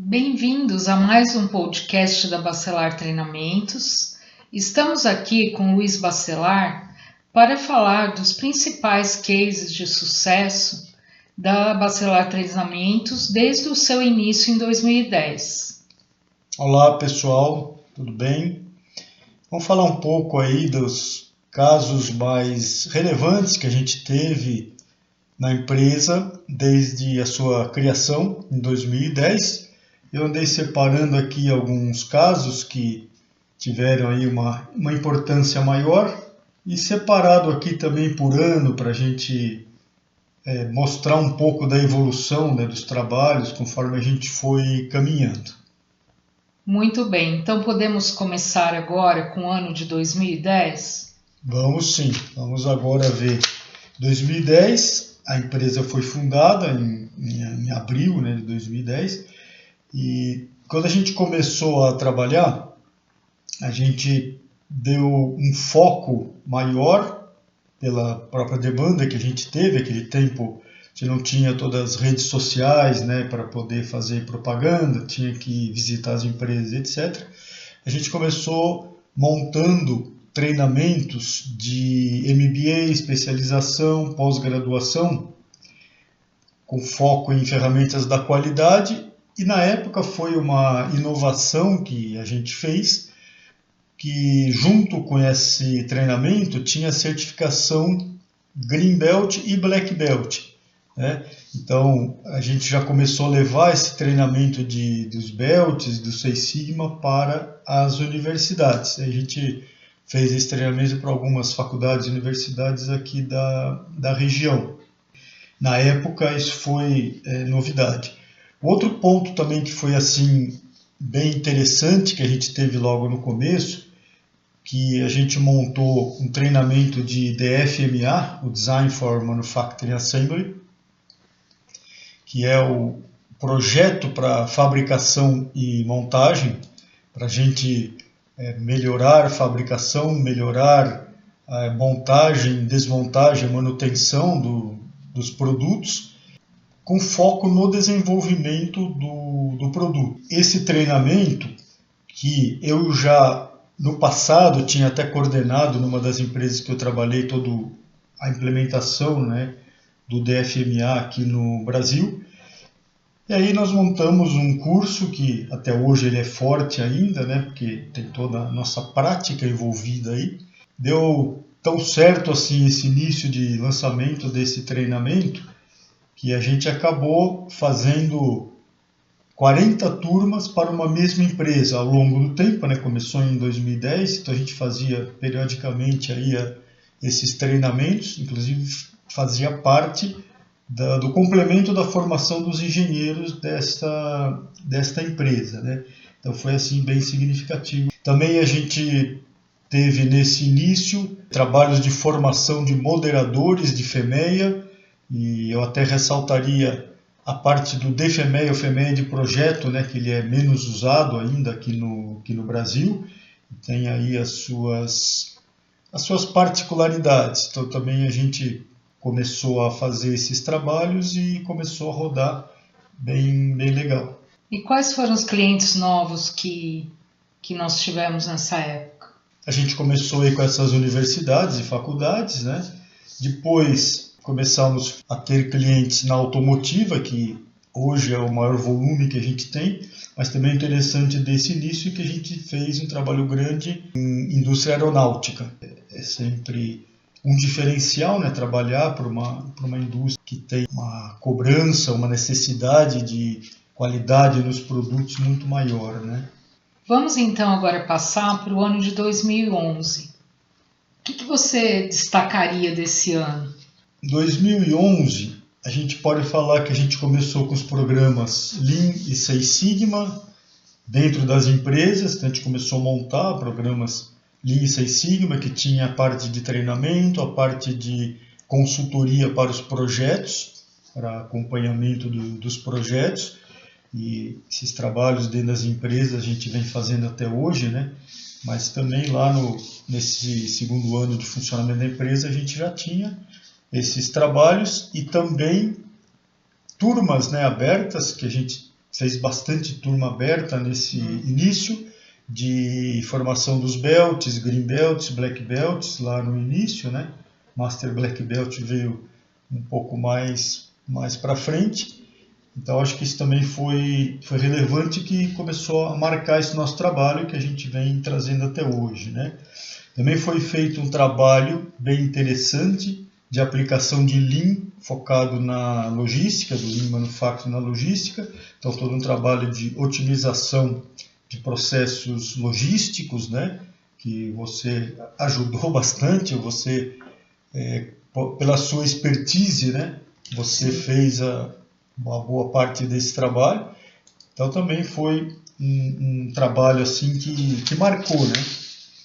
Bem-vindos a mais um podcast da Bacelar Treinamentos. Estamos aqui com Luiz Bacelar para falar dos principais cases de sucesso da Bacelar Treinamentos desde o seu início em 2010. Olá pessoal, tudo bem? Vamos falar um pouco aí dos casos mais relevantes que a gente teve na empresa desde a sua criação em 2010. Eu andei separando aqui alguns casos que tiveram aí uma importância maior e separado aqui também por ano para a gente mostrar um pouco da evolução, né, dos trabalhos conforme a gente foi caminhando. Muito bem, então podemos começar agora com o ano de 2010? Vamos sim, vamos agora ver. 2010, a empresa foi fundada em abril, né, de 2010. E quando a gente começou a trabalhar, a gente deu um foco maior pela própria demanda que a gente teve. Aquele tempo a gente não tinha todas as redes sociais, né, para poder fazer propaganda, tinha que visitar as empresas, etc. A gente começou montando treinamentos de MBA, especialização, pós-graduação, com foco em ferramentas da qualidade. E na época foi uma inovação que a gente fez, que junto com esse treinamento tinha certificação Green Belt e Black Belt, né? Então a gente já começou a levar esse treinamento dos belts, do Seis Sigma para as universidades. A gente fez esse treinamento para algumas faculdades e universidades aqui da região. Na época isso foi novidade. Outro ponto também que foi assim bem interessante que a gente teve logo no começo, que a gente montou um treinamento de DFMA, o Design for Manufacturing Assembly, que é o projeto para fabricação e montagem, para a gente melhorar a fabricação, melhorar a montagem, desmontagem, manutenção dos produtos, com foco no desenvolvimento do produto. Esse treinamento, que eu já no passado tinha até coordenado numa das empresas que eu trabalhei, toda a implementação, né, do DFMA aqui no Brasil. E aí nós montamos um curso que até hoje ele é forte ainda, né, porque tem toda a nossa prática envolvida aí. Deu tão certo assim esse início de lançamento desse treinamento, que a gente acabou fazendo 40 turmas para uma mesma empresa ao longo do tempo, né? Começou em 2010, então a gente fazia periodicamente aí esses treinamentos, inclusive fazia parte do complemento da formação dos engenheiros desta empresa, né? Então foi assim bem significativo. Também a gente teve nesse início trabalhos de formação de moderadores de FEMEA, e eu até ressaltaria a parte do DFMEA, o FEMEA de projeto, né, que ele é menos usado ainda aqui no Brasil, tem aí as suas particularidades. Então também a gente começou a fazer esses trabalhos e começou a rodar bem legal. E quais foram os clientes novos que nós tivemos nessa época? A gente começou aí com essas universidades e faculdades, né? Depois começamos a ter clientes na automotiva, que hoje é o maior volume que a gente tem, mas também é interessante desse início que a gente fez um trabalho grande em indústria aeronáutica. É sempre um diferencial, né, trabalhar para uma indústria que tem uma cobrança, uma necessidade de qualidade nos produtos muito maior, né? Vamos então agora passar para o ano de 2011. O que você destacaria desse ano? Em 2011, a gente pode falar que a gente começou com os programas Lean e Seis Sigma dentro das empresas. Então a gente começou a montar programas Lean e Seis Sigma, que tinha a parte de treinamento, a parte de consultoria para os projetos, para acompanhamento dos projetos. E esses trabalhos dentro das empresas a gente vem fazendo até hoje, né? Mas também lá nesse segundo ano de funcionamento da empresa a gente já tinha esses trabalhos e também turmas, né, abertas que a gente fez bastante turma aberta nesse início, de formação dos belts, green belts, black belts, lá no início, né? Master Black Belt veio um pouco mais para frente. Então, acho que isso também foi relevante, que começou a marcar esse nosso trabalho que a gente vem trazendo até hoje, né? Também foi feito um trabalho bem interessante de aplicação de Lean focado na logística, do Lean Manufacturing na logística. Então, todo um trabalho de otimização de processos logísticos, né? Que você ajudou bastante, você, pela sua expertise, né? Você fez uma boa parte desse trabalho. Então, também foi um trabalho assim que marcou, né?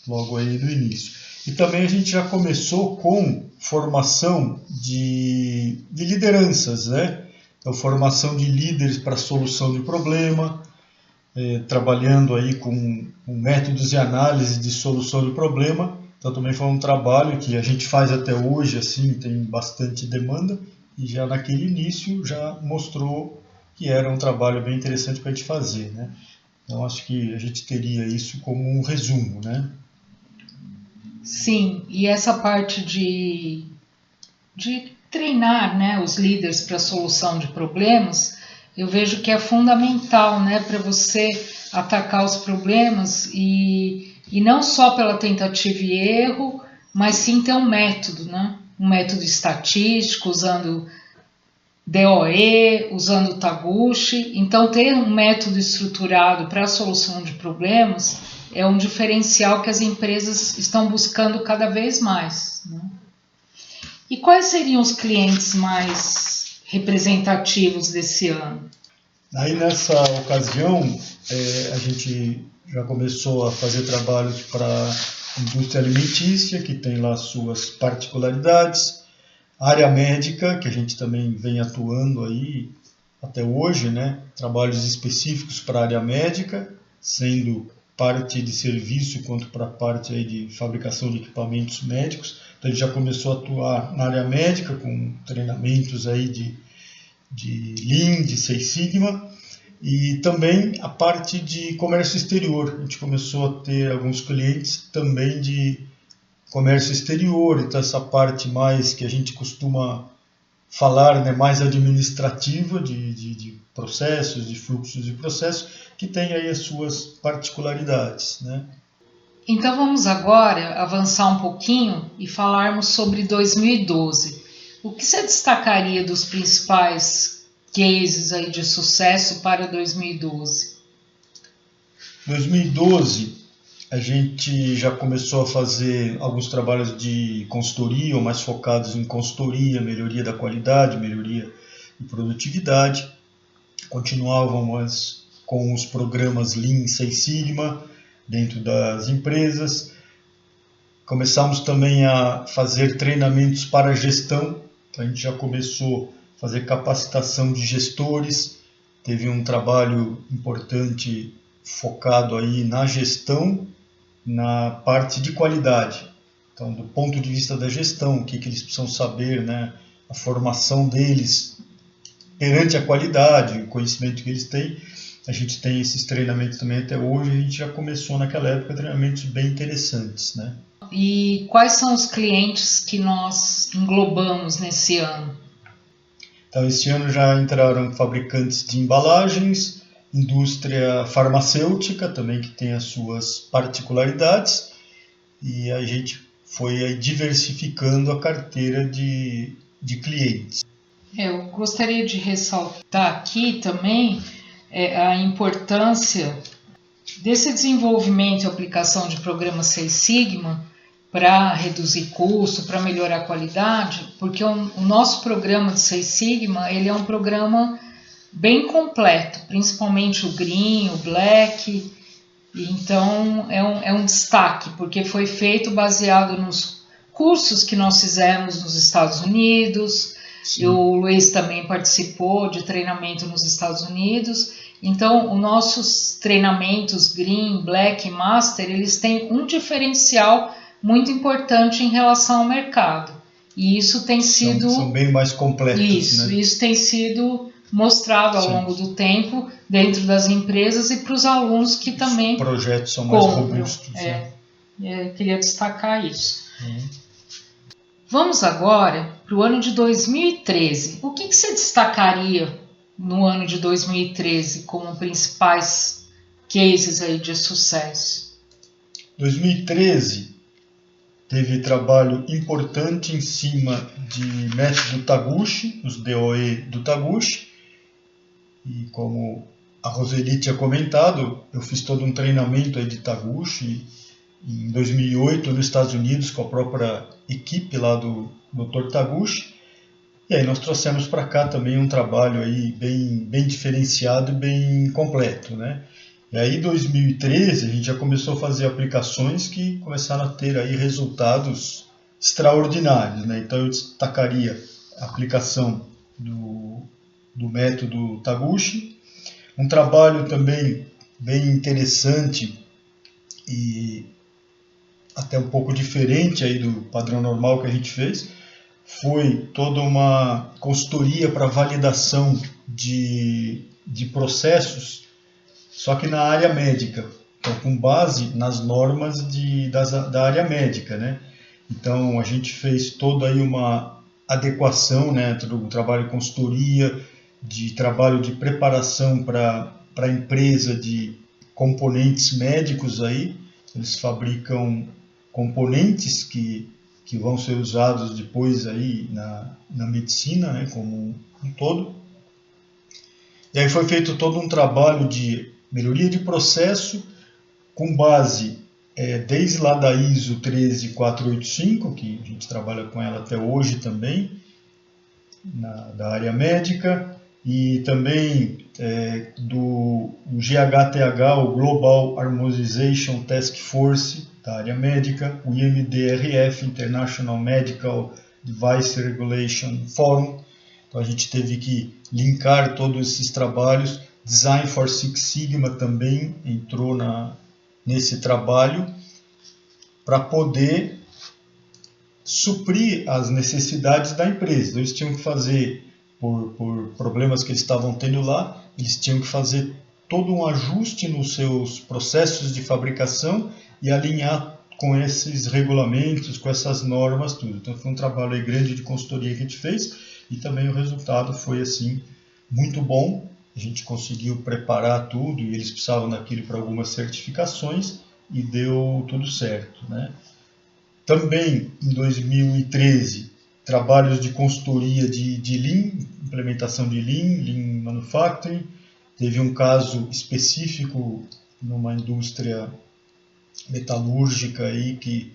Logo aí no início. E também a gente já começou com formação de lideranças, né? Então, formação de líderes para solução de problema, trabalhando aí com métodos de análise de solução de problema. Então, também foi um trabalho que a gente faz até hoje, assim, tem bastante demanda, e já naquele início já mostrou que era um trabalho bem interessante para a gente fazer, né? Então, acho que a gente teria isso como um resumo, né? Sim, e essa parte de treinar, né, os líderes para a solução de problemas, eu vejo que é fundamental, né, para você atacar os problemas e não só pela tentativa e erro, mas sim ter um método, né? Um método estatístico, usando DOE, usando Taguchi. Então, ter um método estruturado para a solução de problemas é um diferencial que as empresas estão buscando cada vez mais, né? E quais seriam os clientes mais representativos desse ano? Aí, nessa ocasião, a gente já começou a fazer trabalhos para a indústria alimentícia, que tem lá suas particularidades, a área médica, que a gente também vem atuando aí até hoje, né? Trabalhos específicos para a área médica, sendo parte de serviço quanto para a parte aí de fabricação de equipamentos médicos. Então, a gente já começou a atuar na área médica com treinamentos aí de Lean, de Six Sigma, e também a parte de comércio exterior. A gente começou a ter alguns clientes também de comércio exterior, então essa parte mais que a gente costuma falar, né, mais administrativa de processos, de fluxos de processos, que tem aí as suas particularidades, né? Então vamos agora avançar um pouquinho e falarmos sobre 2012. O que você destacaria dos principais cases aí de sucesso para 2012? 2012, a gente já começou a fazer alguns trabalhos de consultoria, ou mais focados em consultoria, melhoria da qualidade, melhoria de produtividade. Continuávamos com os programas Lean Six Sigma dentro das empresas. Começamos também a fazer treinamentos para gestão. Então, a gente já começou a fazer capacitação de gestores. Teve um trabalho importante focado aí na gestão, na parte de qualidade. Então, do ponto de vista da gestão, o que eles precisam saber, né? A formação deles perante a qualidade, o conhecimento que eles têm. A gente tem esses treinamentos também até hoje. A gente já começou naquela época treinamentos bem interessantes, né? E quais são os clientes que nós englobamos nesse ano? Então, esse ano já entraram fabricantes de embalagens, indústria farmacêutica também, que tem as suas particularidades, e a gente foi aí diversificando a carteira de clientes. Eu gostaria de ressaltar aqui também a importância desse desenvolvimento e aplicação de programas Six Sigma para reduzir custo, para melhorar a qualidade, porque o nosso programa de Six Sigma ele é um programa bem completo, principalmente o Green, o Black. Então é um destaque, porque foi feito baseado nos cursos que nós fizemos nos Estados Unidos. Sim. E o Luiz também participou de treinamento nos Estados Unidos. Então, os nossos treinamentos Green, Black e Master, eles têm um diferencial muito importante em relação ao mercado. E isso tem sido... São bem mais completos, isso, né? Isso tem sido mostrado ao Sim. longo do tempo dentro das empresas e para os alunos que também Os projetos são mais compram. robustos. Né? Queria destacar isso. Vamos agora para o ano de 2013. O que você destacaria no ano de 2013 como principais cases aí de sucesso? 2013 teve trabalho importante em cima de método Taguchi, os DOE do Taguchi. E como a Roseli tinha comentado, eu fiz todo um treinamento aí de Taguchi em 2008 nos Estados Unidos com a própria equipe lá do Dr. Taguchi. E aí nós trouxemos para cá também um trabalho aí bem diferenciado e bem completo, né? E aí em 2013 a gente já começou a fazer aplicações que começaram a ter aí resultados extraordinários, né? Então eu destacaria a aplicação do método Taguchi, um trabalho também bem interessante e até um pouco diferente aí do padrão normal que a gente fez, foi toda uma consultoria para validação de processos, só que na área médica, então, com base nas normas da área médica, né? Então a gente fez toda aí uma adequação, né, do trabalho de consultoria, de trabalho de preparação para a empresa de componentes médicos aí. Eles fabricam componentes que vão ser usados depois aí na medicina, né, como um todo. E aí foi feito todo um trabalho de melhoria de processo com base desde lá da ISO 13485, que a gente trabalha com ela até hoje também, da área médica, e também do GHTH, o Global Harmonization Task Force, da área médica, o IMDRF, International Medical Device Regulation Forum. Então a gente teve que linkar todos esses trabalhos. Design for Six Sigma também entrou nesse trabalho para poder suprir as necessidades da empresa. Então, eles tinham que fazer, por problemas que eles estavam tendo lá, eles tinham que fazer todo um ajuste nos seus processos de fabricação e alinhar com esses regulamentos, com essas normas, tudo. Então foi um trabalho aí grande de consultoria que a gente fez e também o resultado foi assim muito bom. A gente conseguiu preparar tudo e eles precisavam daquilo para algumas certificações e deu tudo certo, né? Também em 2013, trabalhos de consultoria de Lean, implementação de Lean Manufacturing. Teve um caso específico numa indústria metalúrgica aí que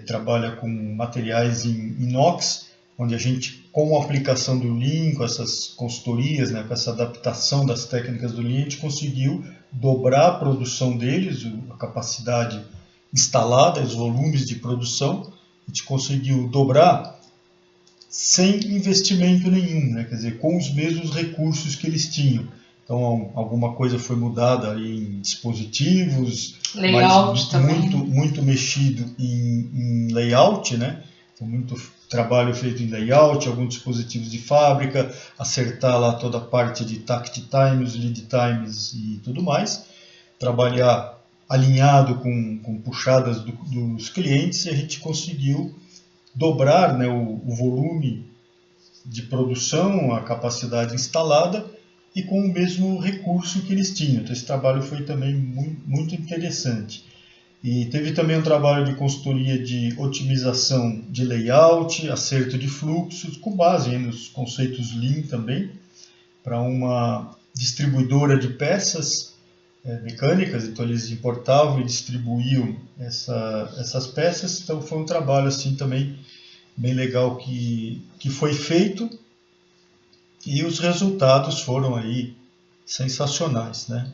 trabalha com materiais em inox, onde a gente, com a aplicação do Lean, com essas consultorias, né, com essa adaptação das técnicas do Lean, a gente conseguiu dobrar a produção deles, a capacidade instalada, os volumes de produção, a gente conseguiu dobrar sem investimento nenhum, né? Quer dizer, com os mesmos recursos que eles tinham. Então, alguma coisa foi mudada em dispositivos, layout mas muito mexido em layout, né? Então, muito trabalho feito em layout, alguns dispositivos de fábrica, acertar lá toda a parte de takt times, lead times e tudo mais, trabalhar alinhado com puxadas dos clientes, e a gente conseguiu dobrar, né, o volume de produção, a capacidade instalada e com o mesmo recurso que eles tinham. Então esse trabalho foi também muito interessante. E teve também um trabalho de consultoria de otimização de layout, acerto de fluxos, com base nos conceitos Lean também, para uma distribuidora de peças mecânicas. Então eles importavam e distribuíam essas peças. Então foi um trabalho assim também bem legal que foi feito e os resultados foram aí sensacionais, né?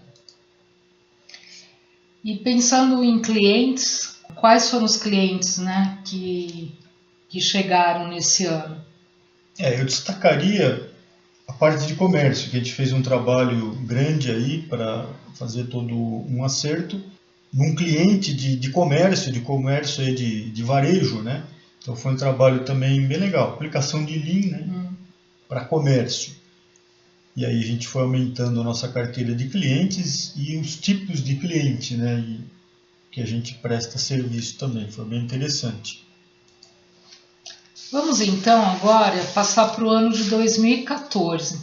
E pensando em clientes, quais foram os clientes, né, que chegaram nesse ano? Eu destacaria a parte de comércio, que a gente fez um trabalho grande aí para fazer todo um acerto num cliente de comércio aí de varejo, né? Então foi um trabalho também bem legal, aplicação de Lean, né, para comércio. E aí a gente foi aumentando a nossa carteira de clientes e os tipos de cliente, né, e que a gente presta serviço também. Foi bem interessante. Vamos então agora passar para o ano de 2014.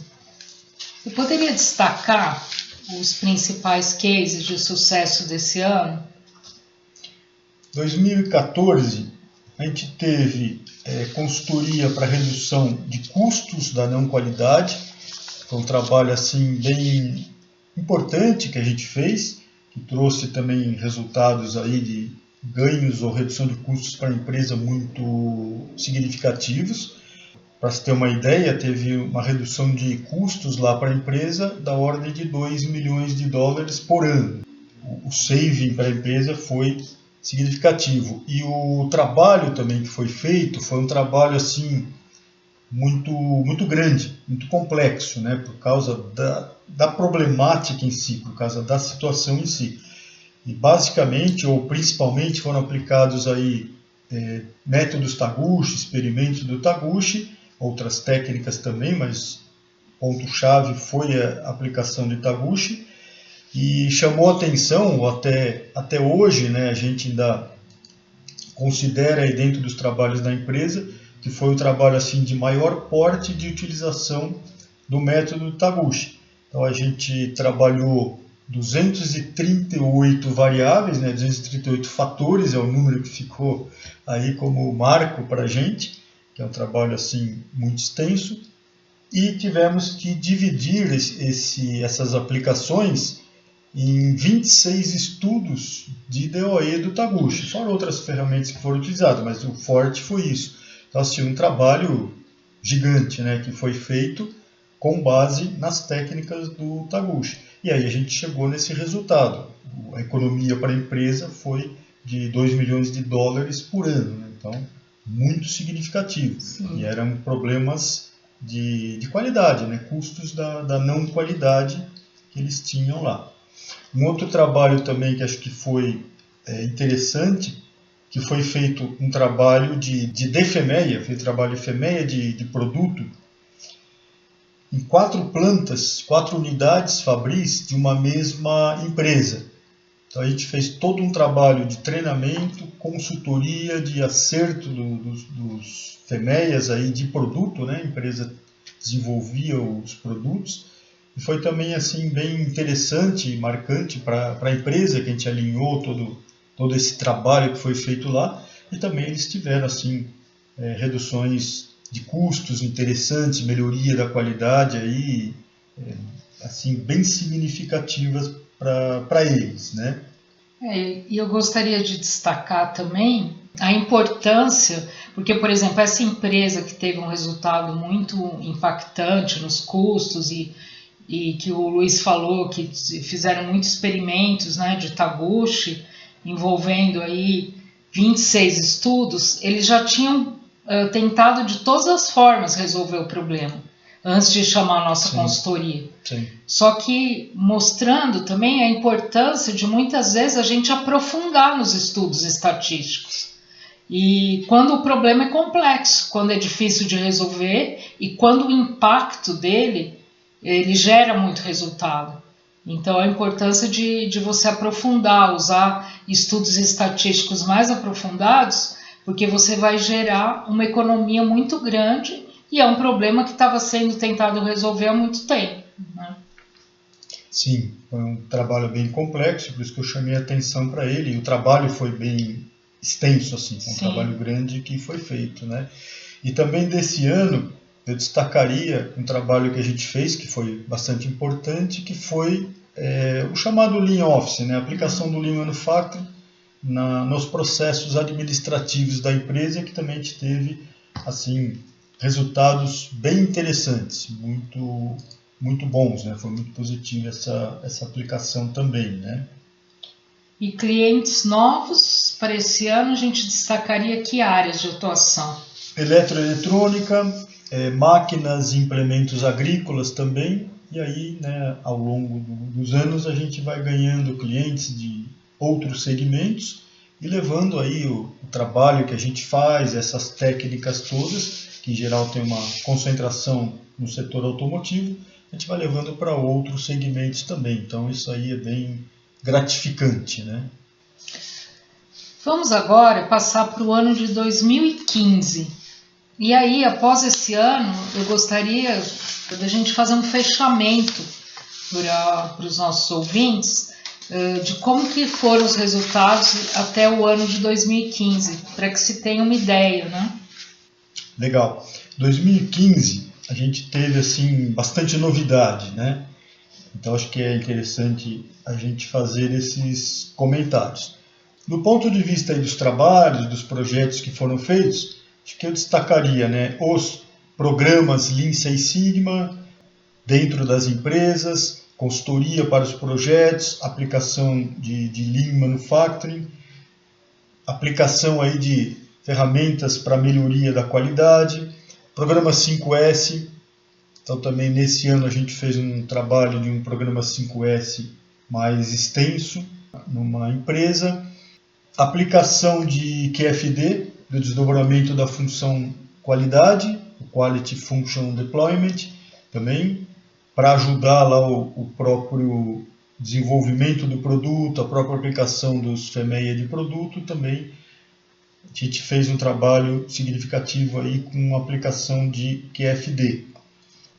Eu poderia destacar os principais cases de sucesso desse ano? 2014, a gente teve consultoria para redução de custos da não qualidade. Foi um trabalho assim bem importante que a gente fez, que trouxe também resultados aí de ganhos ou redução de custos para a empresa muito significativos. Para se ter uma ideia, teve uma redução de custos lá para a empresa da ordem de 2 milhões de dólares por ano. O saving para a empresa foi significativo. E o trabalho também que foi feito foi um trabalho assim muito grande, muito complexo, né, por causa da problemática em si, por causa da situação em si. E basicamente, ou principalmente, foram aplicados aí métodos Taguchi, experimentos do Taguchi, outras técnicas também, mas ponto-chave foi a aplicação de Taguchi, e chamou atenção, até hoje, né, a gente ainda considera aí dentro dos trabalhos da empresa, que foi o trabalho assim de maior porte de utilização do método Taguchi. Então a gente trabalhou 238 variáveis, né, 238 fatores é o número que ficou aí como marco para a gente, que é um trabalho assim muito extenso, e tivemos que dividir essas aplicações em 26 estudos de DOE do Taguchi. Fora outras ferramentas que foram utilizadas, mas o forte foi isso. Então, assim, um trabalho gigante, né, que foi feito com base nas técnicas do Taguchi. E aí a gente chegou nesse resultado. A economia para a empresa foi de 2 milhões de dólares por ano. Né? Então, muito significativo. Sim. E eram problemas de qualidade, né? Custos da não qualidade que eles tinham lá. Um outro trabalho também que acho que foi interessante, que foi feito um trabalho de DFMEA, foi trabalho FMEA de produto, em 4 plantas, 4 unidades fabris de uma mesma empresa. Então a gente fez todo um trabalho de treinamento, consultoria, de acerto dos FMEAs aí de produto, né? A empresa desenvolvia os produtos. E foi também assim bem interessante e marcante para a empresa, que a gente alinhou todo esse trabalho que foi feito lá. E também eles tiveram assim reduções de custos interessantes, melhoria da qualidade aí, assim bem significativas para eles, né? E eu gostaria de destacar também a importância, porque, por exemplo, essa empresa que teve um resultado muito impactante nos custos e que o Luiz falou que fizeram muitos experimentos, né, de Taguchi, envolvendo aí 26 estudos, eles já tinham tentado de todas as formas resolver o problema, antes de chamar a nossa consultoria. Sim. Só que mostrando também a importância de muitas vezes a gente aprofundar nos estudos estatísticos. E quando o problema é complexo, quando é difícil de resolver e quando o impacto dele ele gera muito resultado. Então, a importância de você aprofundar, usar estudos estatísticos mais aprofundados, porque você vai gerar uma economia muito grande e é um problema que estava sendo tentado resolver há muito tempo. Né? Sim, foi um trabalho bem complexo, por isso que eu chamei a atenção para ele. E o trabalho foi bem extenso, assim, foi um trabalho grande que foi feito, né? E também desse ano, eu destacaria um trabalho que a gente fez, que foi bastante importante, que foi o chamado Lean Office, né? A aplicação do Lean Manufacturing nos processos administrativos da empresa, que também teve assim, resultados bem interessantes, muito bons, né? Foi muito positiva essa aplicação também, né? E clientes novos, para esse ano a gente destacaria que áreas de atuação? Eletroeletrônica, máquinas e implementos agrícolas também, e aí, né, ao longo dos anos a gente vai ganhando clientes de outros segmentos e levando aí o trabalho que a gente faz, essas técnicas todas, que em geral tem uma concentração no setor automotivo, a gente vai levando para outros segmentos também. Então isso aí é bem gratificante, né? Vamos agora passar para o ano de 2015. E aí, após esse ano, eu gostaria da gente fazer um fechamento para os nossos ouvintes de como que foram os resultados até o ano de 2015, para que se tenha uma ideia, né? Legal. 2015 a gente teve assim bastante novidade, né? Então acho que é interessante a gente fazer esses comentários. Do ponto de vista aí dos trabalhos, dos projetos que foram feitos, acho que eu destacaria, né, os programas Lean Six Sigma dentro das empresas, consultoria para os projetos, aplicação de Lean Manufacturing, aplicação aí de ferramentas para melhoria da qualidade, programa 5S. Então também nesse ano a gente fez um trabalho de um programa 5S mais extenso numa empresa, aplicação de QFD, do desdobramento da função qualidade, o Quality Function Deployment, também para ajudar lá o próprio desenvolvimento do produto, a própria aplicação dos FMEA de produto, também a gente fez um trabalho significativo aí com a aplicação de QFD.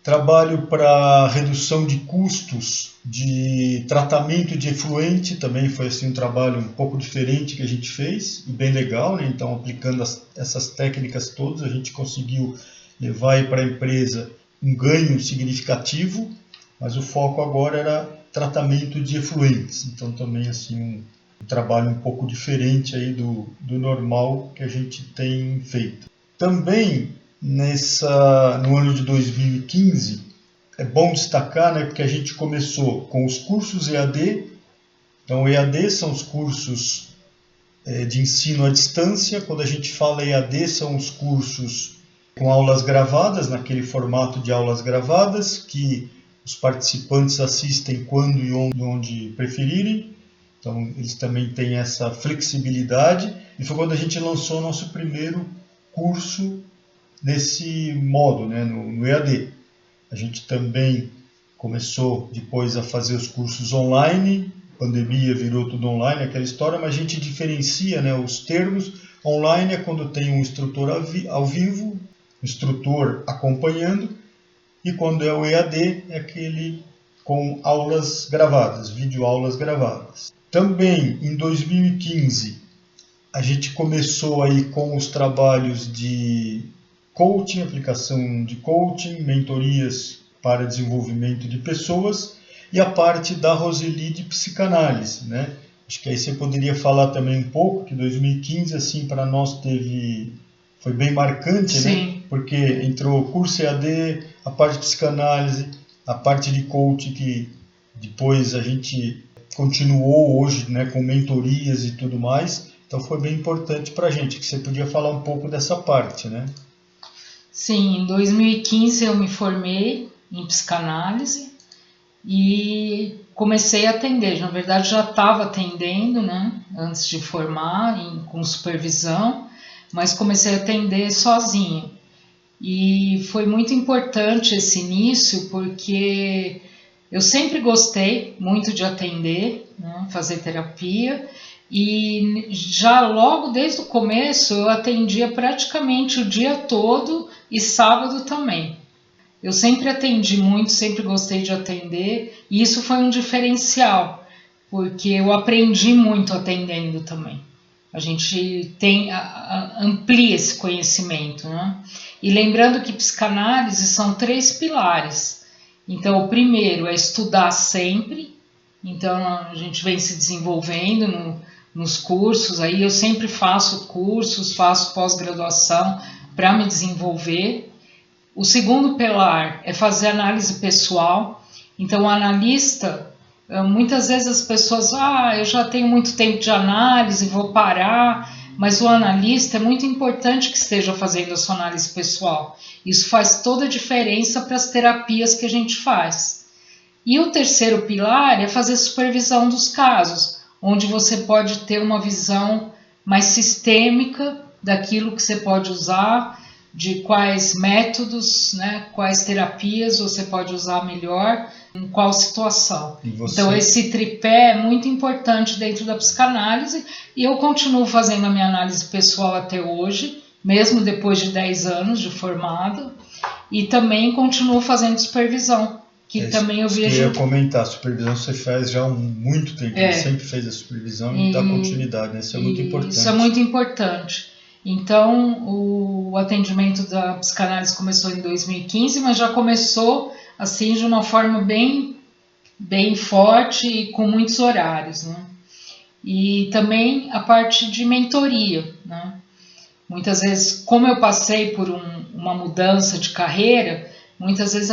Trabalho para redução de custos de tratamento de efluente, também foi assim, um trabalho um pouco diferente que a gente fez, e bem legal, né? Então aplicando essas técnicas todas, a gente conseguiu levar para a empresa um ganho significativo, mas o foco agora era tratamento de efluentes, então também assim um trabalho um pouco diferente aí do normal que a gente tem feito. Também no ano de 2015, é bom destacar, né, porque a gente começou com os cursos EAD. Então, EAD são os cursos de ensino à distância. Quando a gente fala EAD, são os cursos com aulas gravadas, naquele formato de aulas gravadas, que os participantes assistem quando e onde preferirem. Então, eles também têm essa flexibilidade. E foi quando a gente lançou o nosso primeiro curso nesse modo, né, no EAD. A gente também começou depois a fazer os cursos online, pandemia virou tudo online, aquela história, mas a gente diferencia, né, os termos. Online é quando tem um instrutor ao vivo, um instrutor acompanhando, e quando é o EAD é aquele com aulas gravadas, videoaulas gravadas. Também em 2015 a gente começou aí com os trabalhos de coaching, aplicação de coaching, mentorias para desenvolvimento de pessoas e a parte da Roseli de psicanálise, né? Acho que aí você poderia falar também um pouco que 2015 assim para nós foi bem marcante, né? Porque entrou o curso EAD, a parte de psicanálise, a parte de coaching que depois a gente continuou hoje, né, com mentorias e tudo mais. Então foi bem importante para a gente, que você podia falar um pouco dessa parte, né? Sim, em 2015 eu me formei em psicanálise e comecei a atender. Na verdade já estava atendendo, né, antes de formar, com supervisão, mas comecei a atender sozinha. E foi muito importante esse início porque eu sempre gostei muito de atender, né, fazer terapia. E já logo desde o começo eu atendia praticamente o dia todo e sábado também. Eu sempre atendi muito, sempre gostei de atender e isso foi um diferencial, porque eu aprendi muito atendendo também. A gente amplia esse conhecimento, né? E lembrando que psicanálise são 3 pilares. Então o primeiro é estudar sempre, então a gente vem se desenvolvendo nos cursos, aí eu sempre faço cursos, faço pós-graduação para me desenvolver. O segundo pilar é fazer análise pessoal. Então o analista, muitas vezes as pessoas, eu já tenho muito tempo de análise, vou parar, mas o analista é muito importante que esteja fazendo a sua análise pessoal. Isso faz toda a diferença para as terapias que a gente faz. E o terceiro pilar é fazer supervisão dos casos, onde você pode ter uma visão mais sistêmica daquilo que você pode usar, de quais métodos, né, quais terapias você pode usar melhor, em qual situação. Então esse tripé é muito importante dentro da psicanálise e eu continuo fazendo a minha análise pessoal até hoje, mesmo depois de 10 anos de formado, e também continuo fazendo supervisão, que também eu vejo... Eu ia comentar, a supervisão você faz já há muito tempo, sempre fez a supervisão e dá continuidade, né? Isso é muito importante. Isso é muito importante. Então, o atendimento da psicanálise começou em 2015, mas já começou assim de uma forma bem forte e com muitos horários, né? E também a parte de mentoria, né? Muitas vezes, como eu passei por uma mudança de carreira, muitas vezes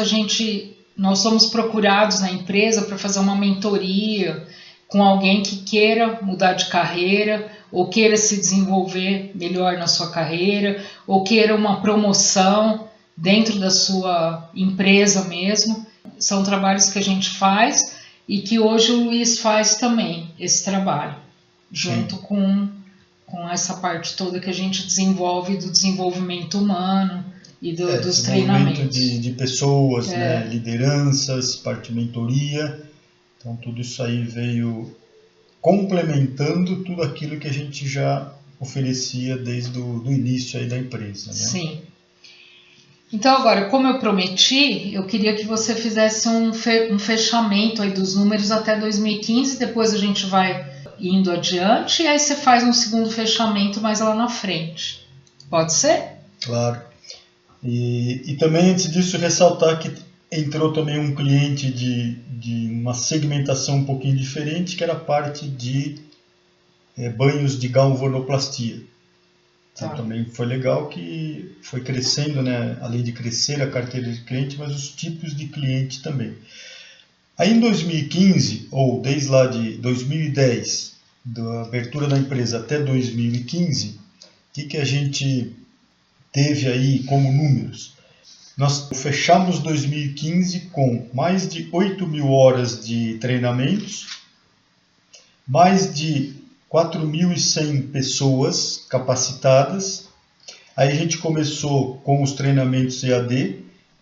nós somos procurados na empresa para fazer uma mentoria com alguém que queira mudar de carreira ou queira se desenvolver melhor na sua carreira ou queira uma promoção dentro da sua empresa mesmo. São trabalhos que a gente faz e que hoje o Luiz faz também, esse trabalho, junto com essa parte toda que a gente desenvolve do desenvolvimento humano e dos treinamentos. De pessoas, né, lideranças, parte de mentoria. Então tudo isso aí veio complementando tudo aquilo que a gente já oferecia desde o início aí da empresa. Né? Sim. Então agora, como eu prometi, eu queria que você fizesse um fechamento aí dos números até 2015, depois a gente vai indo adiante e aí você faz um segundo fechamento mais lá na frente. Pode ser? Claro. E também antes disso ressaltar que entrou também um cliente de uma segmentação um pouquinho diferente, que era a parte de banhos de galvanoplastia. Então também foi legal que foi crescendo, né? Além de crescer a carteira de cliente, mas os tipos de cliente também. Aí em 2015, ou desde lá de 2010, da abertura da empresa até 2015, o que a gente teve aí como números? Nós fechamos 2015 com mais de 8.000 horas de treinamentos, mais de 4.100 pessoas capacitadas. Aí a gente começou com os treinamentos EAD.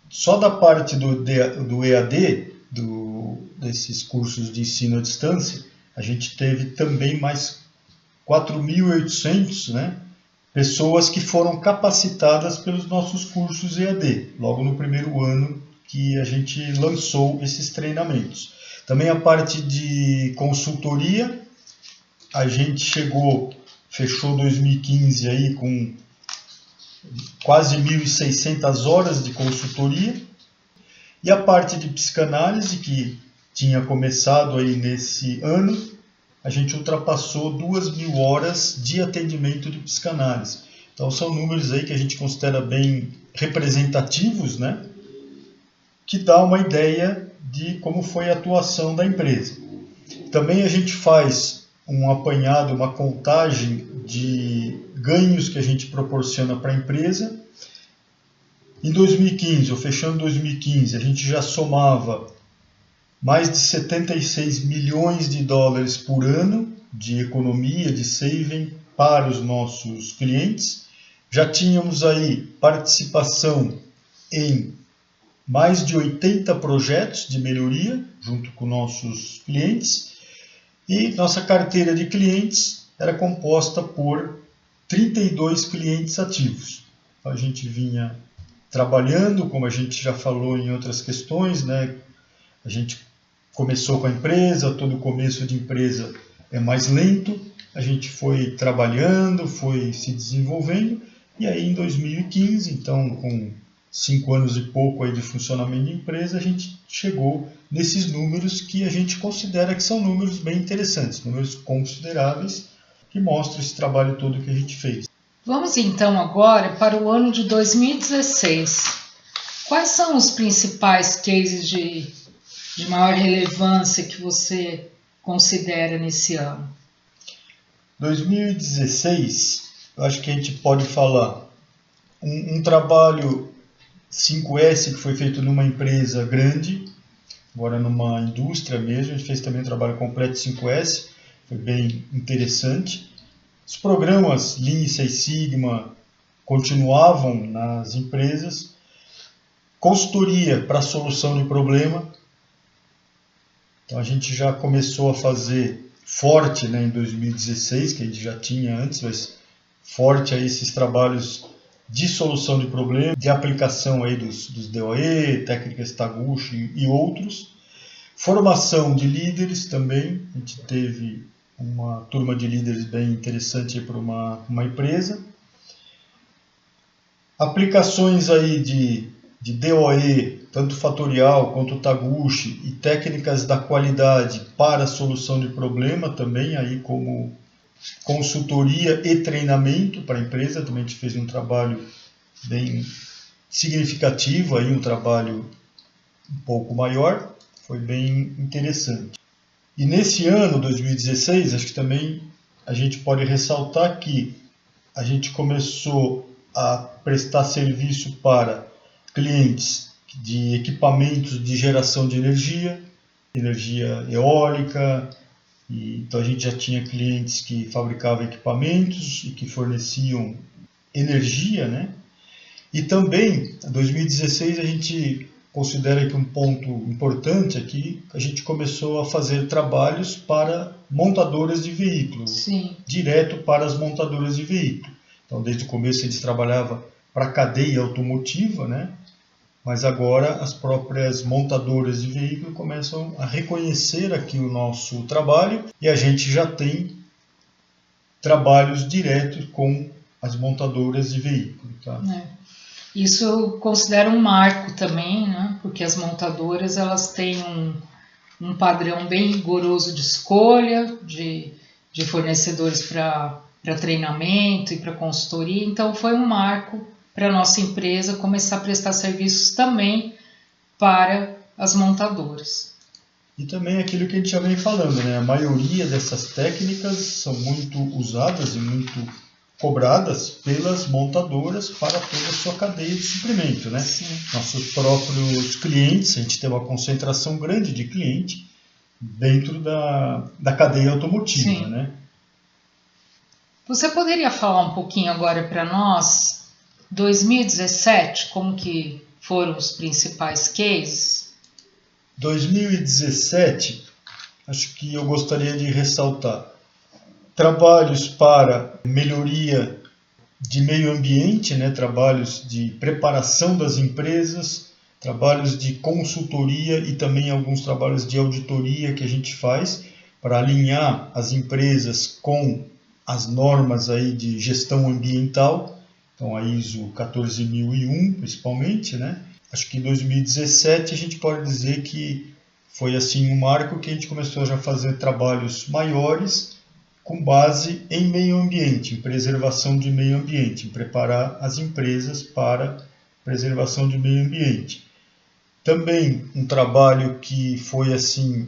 Só da parte do EAD, desses cursos de ensino à distância, a gente teve também mais 4.800, né, pessoas que foram capacitadas pelos nossos cursos EAD, logo no primeiro ano que a gente lançou esses treinamentos. Também a parte de consultoria, a gente fechou 2015 aí com quase 1.600 horas de consultoria. E a parte de psicanálise, que tinha começado aí nesse ano, a gente ultrapassou 2.000 horas de atendimento de psicanálise. Então são números aí que a gente considera bem representativos, né? Que dá uma ideia de como foi a atuação da empresa. Também a gente faz um apanhado, uma contagem de ganhos que a gente proporciona para a empresa. Em 2015, ou fechando 2015, a gente já somava mais de 76 milhões de dólares por ano de economia, de saving para os nossos clientes. Já tínhamos aí participação em mais de 80 projetos de melhoria junto com nossos clientes. E nossa carteira de clientes era composta por 32 clientes ativos. A gente vinha trabalhando, como a gente já falou em outras questões, né? A gente começou com a empresa, todo começo de empresa é mais lento, a gente foi trabalhando, foi se desenvolvendo, e aí em 2015, então com 5 anos e pouco aí de funcionamento de empresa, a gente chegou nesses números que a gente considera que são números bem interessantes, números consideráveis, que mostram esse trabalho todo que a gente fez. Vamos então agora para o ano de 2016. Quais são os principais cases de maior relevância que você considera nesse ano? 2016, eu acho que a gente pode falar um trabalho 5S que foi feito numa empresa grande, agora numa indústria mesmo, a gente fez também um trabalho completo de 5S, foi bem interessante. Os programas Lean, Six Sigma, continuavam nas empresas, consultoria para solução de problema. Então a gente já começou a fazer forte, né, em 2016, que a gente já tinha antes, mas forte aí esses trabalhos de solução de problema, de aplicação aí dos DOE, técnicas Taguchi e outros. Formação de líderes também, a gente teve uma turma de líderes bem interessante para uma empresa. Aplicações aí de DOE, tanto fatorial quanto Taguchi, e técnicas da qualidade para a solução de problema também, aí como consultoria e treinamento para a empresa. Também a gente fez um trabalho bem significativo, aí, um trabalho um pouco maior, foi bem interessante. E nesse ano, 2016, acho que também a gente pode ressaltar que a gente começou a prestar serviço para clientes de equipamentos de geração de energia eólica. Então a gente já tinha clientes que fabricavam equipamentos e que forneciam energia, né? E também, em 2016, a gente considera que um ponto importante aqui, a gente começou a fazer trabalhos para montadoras de veículos, Sim. direto para as montadoras de veículos. Então, desde o começo, eles trabalhavam para a cadeia automotiva, né? Mas agora as próprias montadoras de veículos começam a reconhecer aqui o nosso trabalho e a gente já tem trabalhos diretos com as montadoras de veículos. Tá? Isso eu considero um marco também, né? Porque as montadoras elas têm um padrão bem rigoroso de escolha de fornecedores para treinamento e para consultoria. Então foi um marco para a nossa empresa começar a prestar serviços também para as montadoras. E também aquilo que a gente já vem falando, né? A maioria dessas técnicas são muito usadas e muito cobradas pelas montadoras para toda a sua cadeia de suprimento, né? Sim. Nossos próprios clientes, a gente tem uma concentração grande de cliente dentro da cadeia automotiva. Sim. Né? Você poderia falar um pouquinho agora para nós, 2017, como que foram os principais cases? 2017, acho que eu gostaria de ressaltar trabalhos para melhoria de meio ambiente, né? Trabalhos de preparação das empresas, trabalhos de consultoria e também alguns trabalhos de auditoria que a gente faz para alinhar as empresas com as normas aí de gestão ambiental, então a ISO 14001 principalmente, né? Acho que em 2017 a gente pode dizer que foi assim um marco que a gente começou já a fazer trabalhos maiores com base em meio ambiente, em preservação de meio ambiente, em preparar as empresas para preservação de meio ambiente. Também um trabalho que foi assim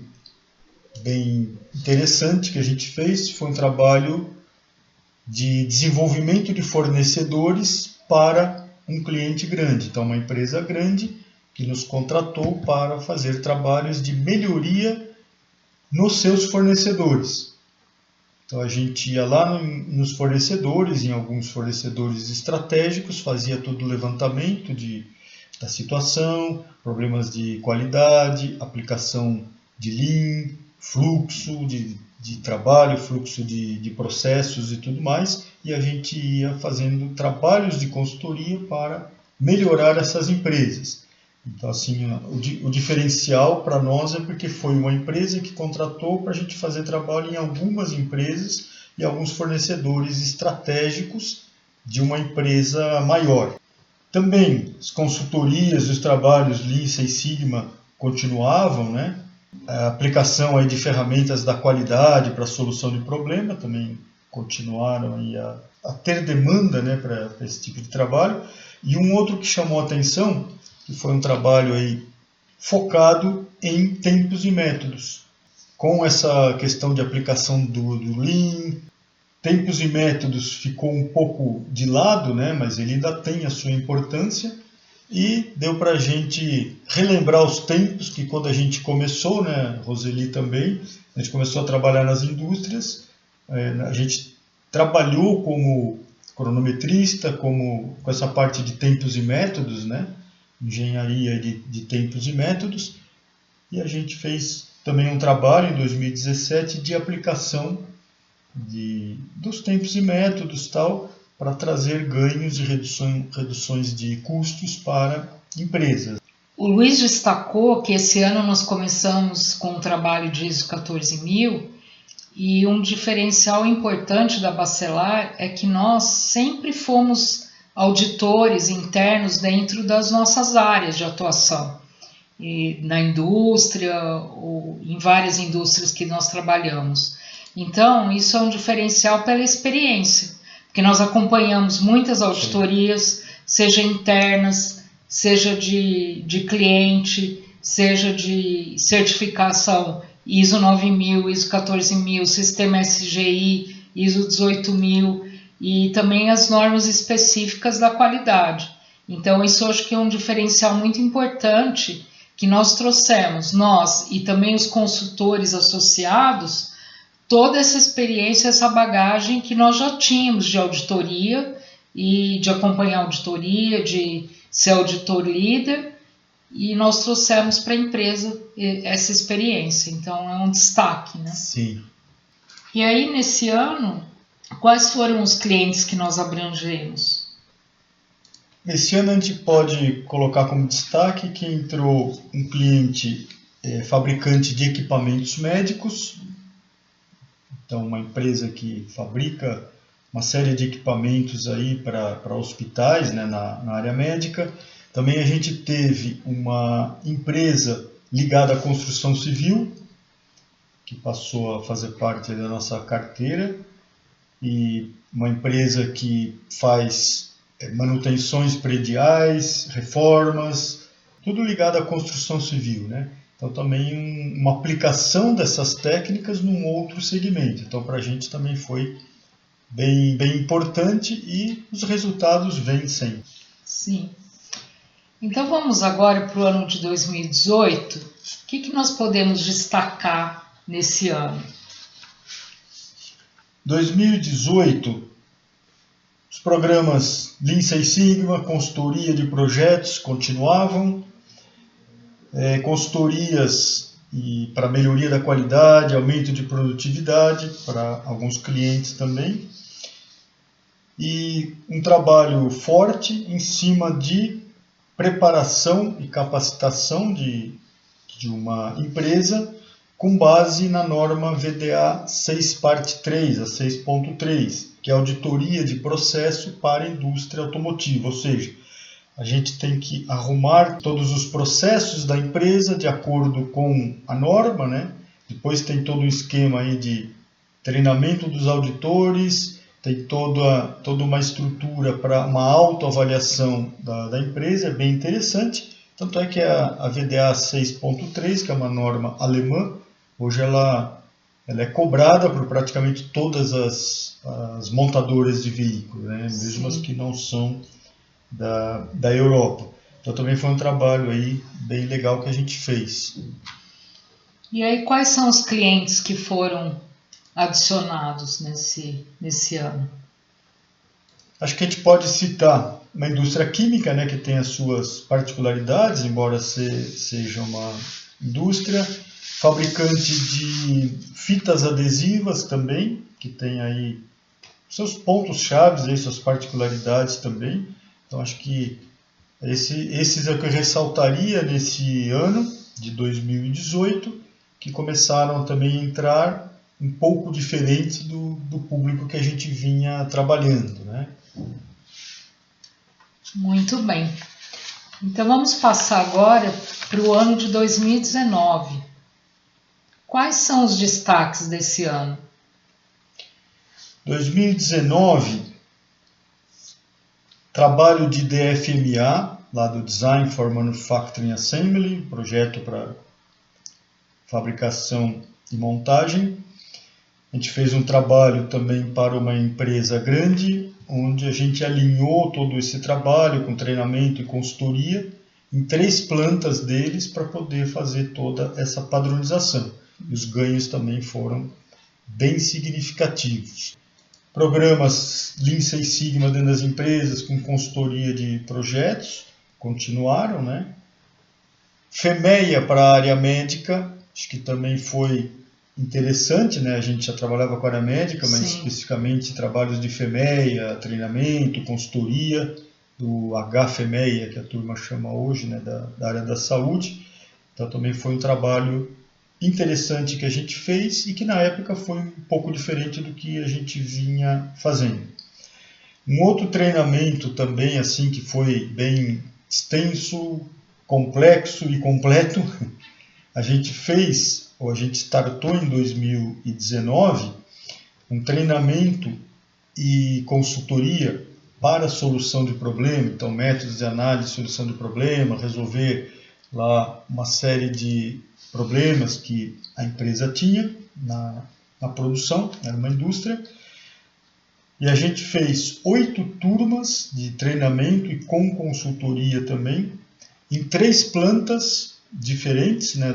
bem interessante que a gente fez foi um trabalho de desenvolvimento de fornecedores para um cliente grande. Então, uma empresa grande que nos contratou para fazer trabalhos de melhoria nos seus fornecedores. Então, a gente ia lá nos fornecedores, em alguns fornecedores estratégicos, fazia todo o levantamento da situação, problemas de qualidade, aplicação de Lean, fluxo de trabalho, fluxo de processos e tudo mais, e a gente ia fazendo trabalhos de consultoria para melhorar essas empresas. Então, assim, o diferencial para nós é porque foi uma empresa que contratou para a gente fazer trabalho em algumas empresas e alguns fornecedores estratégicos de uma empresa maior. Também as consultorias, os trabalhos Lean Six Sigma continuavam, né? A aplicação aí de ferramentas da qualidade para a solução de problema também continuaram aí a ter demanda, né, para esse tipo de trabalho. E um outro que chamou a atenção, que foi um trabalho aí focado em tempos e métodos. Com essa questão de aplicação do Lean, tempos e métodos ficou um pouco de lado, né, mas ele ainda tem a sua importância. E deu para a gente relembrar os tempos que quando a gente começou, né, Roseli também, a gente começou a trabalhar nas indústrias, a gente trabalhou como cronometrista, como com essa parte de tempos e métodos, né? Engenharia de tempos e métodos. E a gente fez também um trabalho em 2017 de aplicação dos tempos e métodos tal, para trazer ganhos e reduções de custos para empresas. O Luiz destacou que esse ano nós começamos com o trabalho de ISO 14000 e um diferencial importante da Bacelar é que nós sempre fomos auditores internos dentro das nossas áreas de atuação. E na indústria, ou em várias indústrias que nós trabalhamos. Então, isso é um diferencial pela experiência, porque nós acompanhamos muitas auditorias, seja internas, seja de cliente, seja de certificação ISO 9000, ISO 14000, Sistema SGI, ISO 18000 e também as normas específicas da qualidade. Então, isso eu acho que é um diferencial muito importante que nós trouxemos, nós e também os consultores associados, toda essa experiência, essa bagagem que nós já tínhamos de auditoria e de acompanhar a auditoria, de ser auditor líder, e nós trouxemos para a empresa essa experiência. Então, é um destaque, né? Sim. E aí, nesse ano, quais foram os clientes que nós abrangemos? Esse ano a gente pode colocar como destaque que entrou um cliente fabricante de equipamentos médicos, então uma empresa que fabrica uma série de equipamentos aí para hospitais, né, na área médica. Também a gente teve uma empresa ligada à construção civil, que passou a fazer parte da nossa carteira, e uma empresa que faz manutenções prediais, reformas, tudo ligado à construção civil, né? Então também uma aplicação dessas técnicas num outro segmento. Então para a gente também foi bem importante e os resultados vêm sempre. Sim. Então vamos agora para o ano de 2018. O que nós podemos destacar nesse ano? 2018, os programas Lean Six Sigma, consultoria de projetos continuavam, consultorias para melhoria da qualidade, aumento de produtividade para alguns clientes também, e um trabalho forte em cima de preparação e capacitação de uma empresa com base na norma VDA 6 parte 3, a 6.3, que é a auditoria de processo para a indústria automotiva, ou seja, a gente tem que arrumar todos os processos da empresa de acordo com a norma, né? Depois tem todo um esquema aí de treinamento dos auditores, tem toda uma estrutura para uma autoavaliação da empresa, é bem interessante. Tanto é que a VDA 6.3, que é uma norma alemã, hoje ela é cobrada por praticamente todas as montadoras de veículos, né? Mesmo as que não são da Europa. Então também foi um trabalho aí bem legal que a gente fez. E aí quais são os clientes que foram adicionados nesse ano? Acho que a gente pode citar uma indústria química, né, que tem as suas particularidades, embora seja uma indústria, fabricante de fitas adesivas também, que tem aí seus pontos-chave, suas particularidades também. Então acho que esses é o que eu ressaltaria nesse ano de 2018, que começaram também a entrar um pouco diferente do público que a gente vinha trabalhando, né? Muito bem. Então vamos passar agora para o ano de 2019. Quais são os destaques desse ano? 2019, trabalho de DFMA, lá do Design for Manufacturing Assembly, projeto para fabricação e montagem. A gente fez um trabalho também para uma empresa grande, onde a gente alinhou todo esse trabalho com treinamento e consultoria em 3 plantas deles para poder fazer toda essa padronização. E os ganhos também foram bem significativos. Programas Lean Six Sigma dentro das empresas com consultoria de projetos, continuaram, né? FEMEA para a área médica, acho que também foi interessante, né? A gente já trabalhava com a área médica, mas especificamente trabalhos de FEMEA, treinamento, consultoria, do HFEMEA, que a turma chama hoje, né? da área da saúde. Então também foi um trabalho interessante que a gente fez e que na época foi um pouco diferente do que a gente vinha fazendo. Um outro treinamento também assim que foi bem extenso, complexo e completo, a gente fez, ou a gente startou em 2019, um treinamento e consultoria para a solução de problema, então métodos de análise e solução de problema, resolver lá uma série de problemas que a empresa tinha na produção, era uma indústria, e a gente fez 8 turmas de treinamento e com consultoria também, em 3 plantas diferentes, né,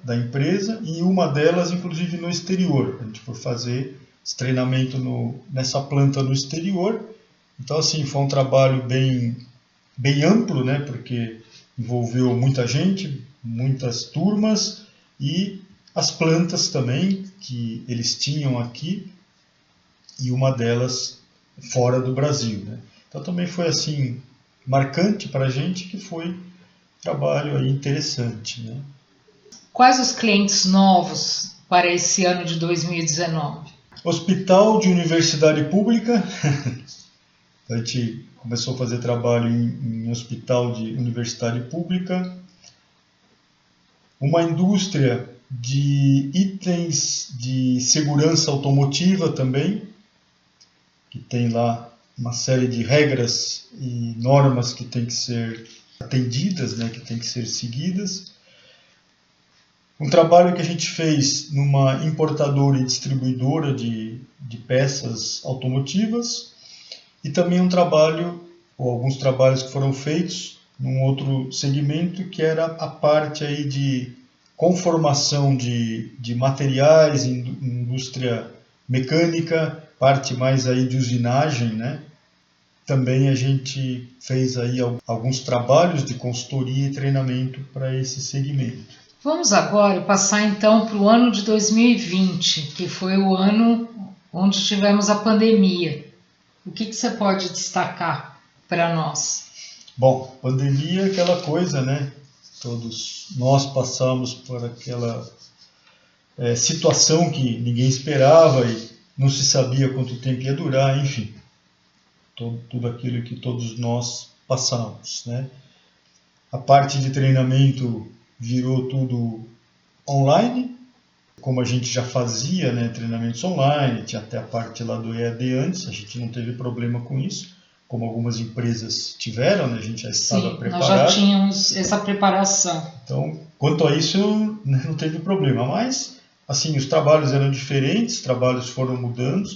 da empresa, e uma delas inclusive no exterior. A gente foi fazer esse treinamento nessa planta no exterior. Então assim, foi um trabalho bem amplo, né, porque envolveu muita gente, muitas turmas e as plantas também que eles tinham aqui e uma delas fora do Brasil, né? Então também foi assim marcante para a gente, que foi um trabalho aí interessante, né? Quais os clientes novos para esse ano de 2019? Hospital de universidade pública. A gente começou a fazer trabalho em hospital de universidade pública. Uma indústria de itens de segurança automotiva também, que tem lá uma série de regras e normas que tem que ser atendidas, né, que tem que ser seguidas. Um trabalho que a gente fez numa importadora e distribuidora de peças automotivas, e também um trabalho, ou alguns trabalhos que foram feitos num outro segmento, que era a parte aí de conformação de materiais, indústria mecânica, parte mais aí de usinagem, né? Também a gente fez aí alguns trabalhos de consultoria e treinamento para esse segmento. Vamos agora passar então para o ano de 2020, que foi o ano onde tivemos a pandemia. O que você pode destacar para nós? Bom, pandemia é aquela coisa, né? Todos nós passamos por aquela situação que ninguém esperava e não se sabia quanto tempo ia durar, enfim. Tudo aquilo que todos nós passamos, né? A parte de treinamento virou tudo online, como a gente já fazia, né, treinamentos online, tinha até a parte lá do EAD antes, a gente não teve problema com isso, como algumas empresas tiveram, né, a gente já estava preparado. Nós já tínhamos essa preparação. Então, quanto a isso, não teve problema, mas assim, os trabalhos eram diferentes, os trabalhos foram mudando,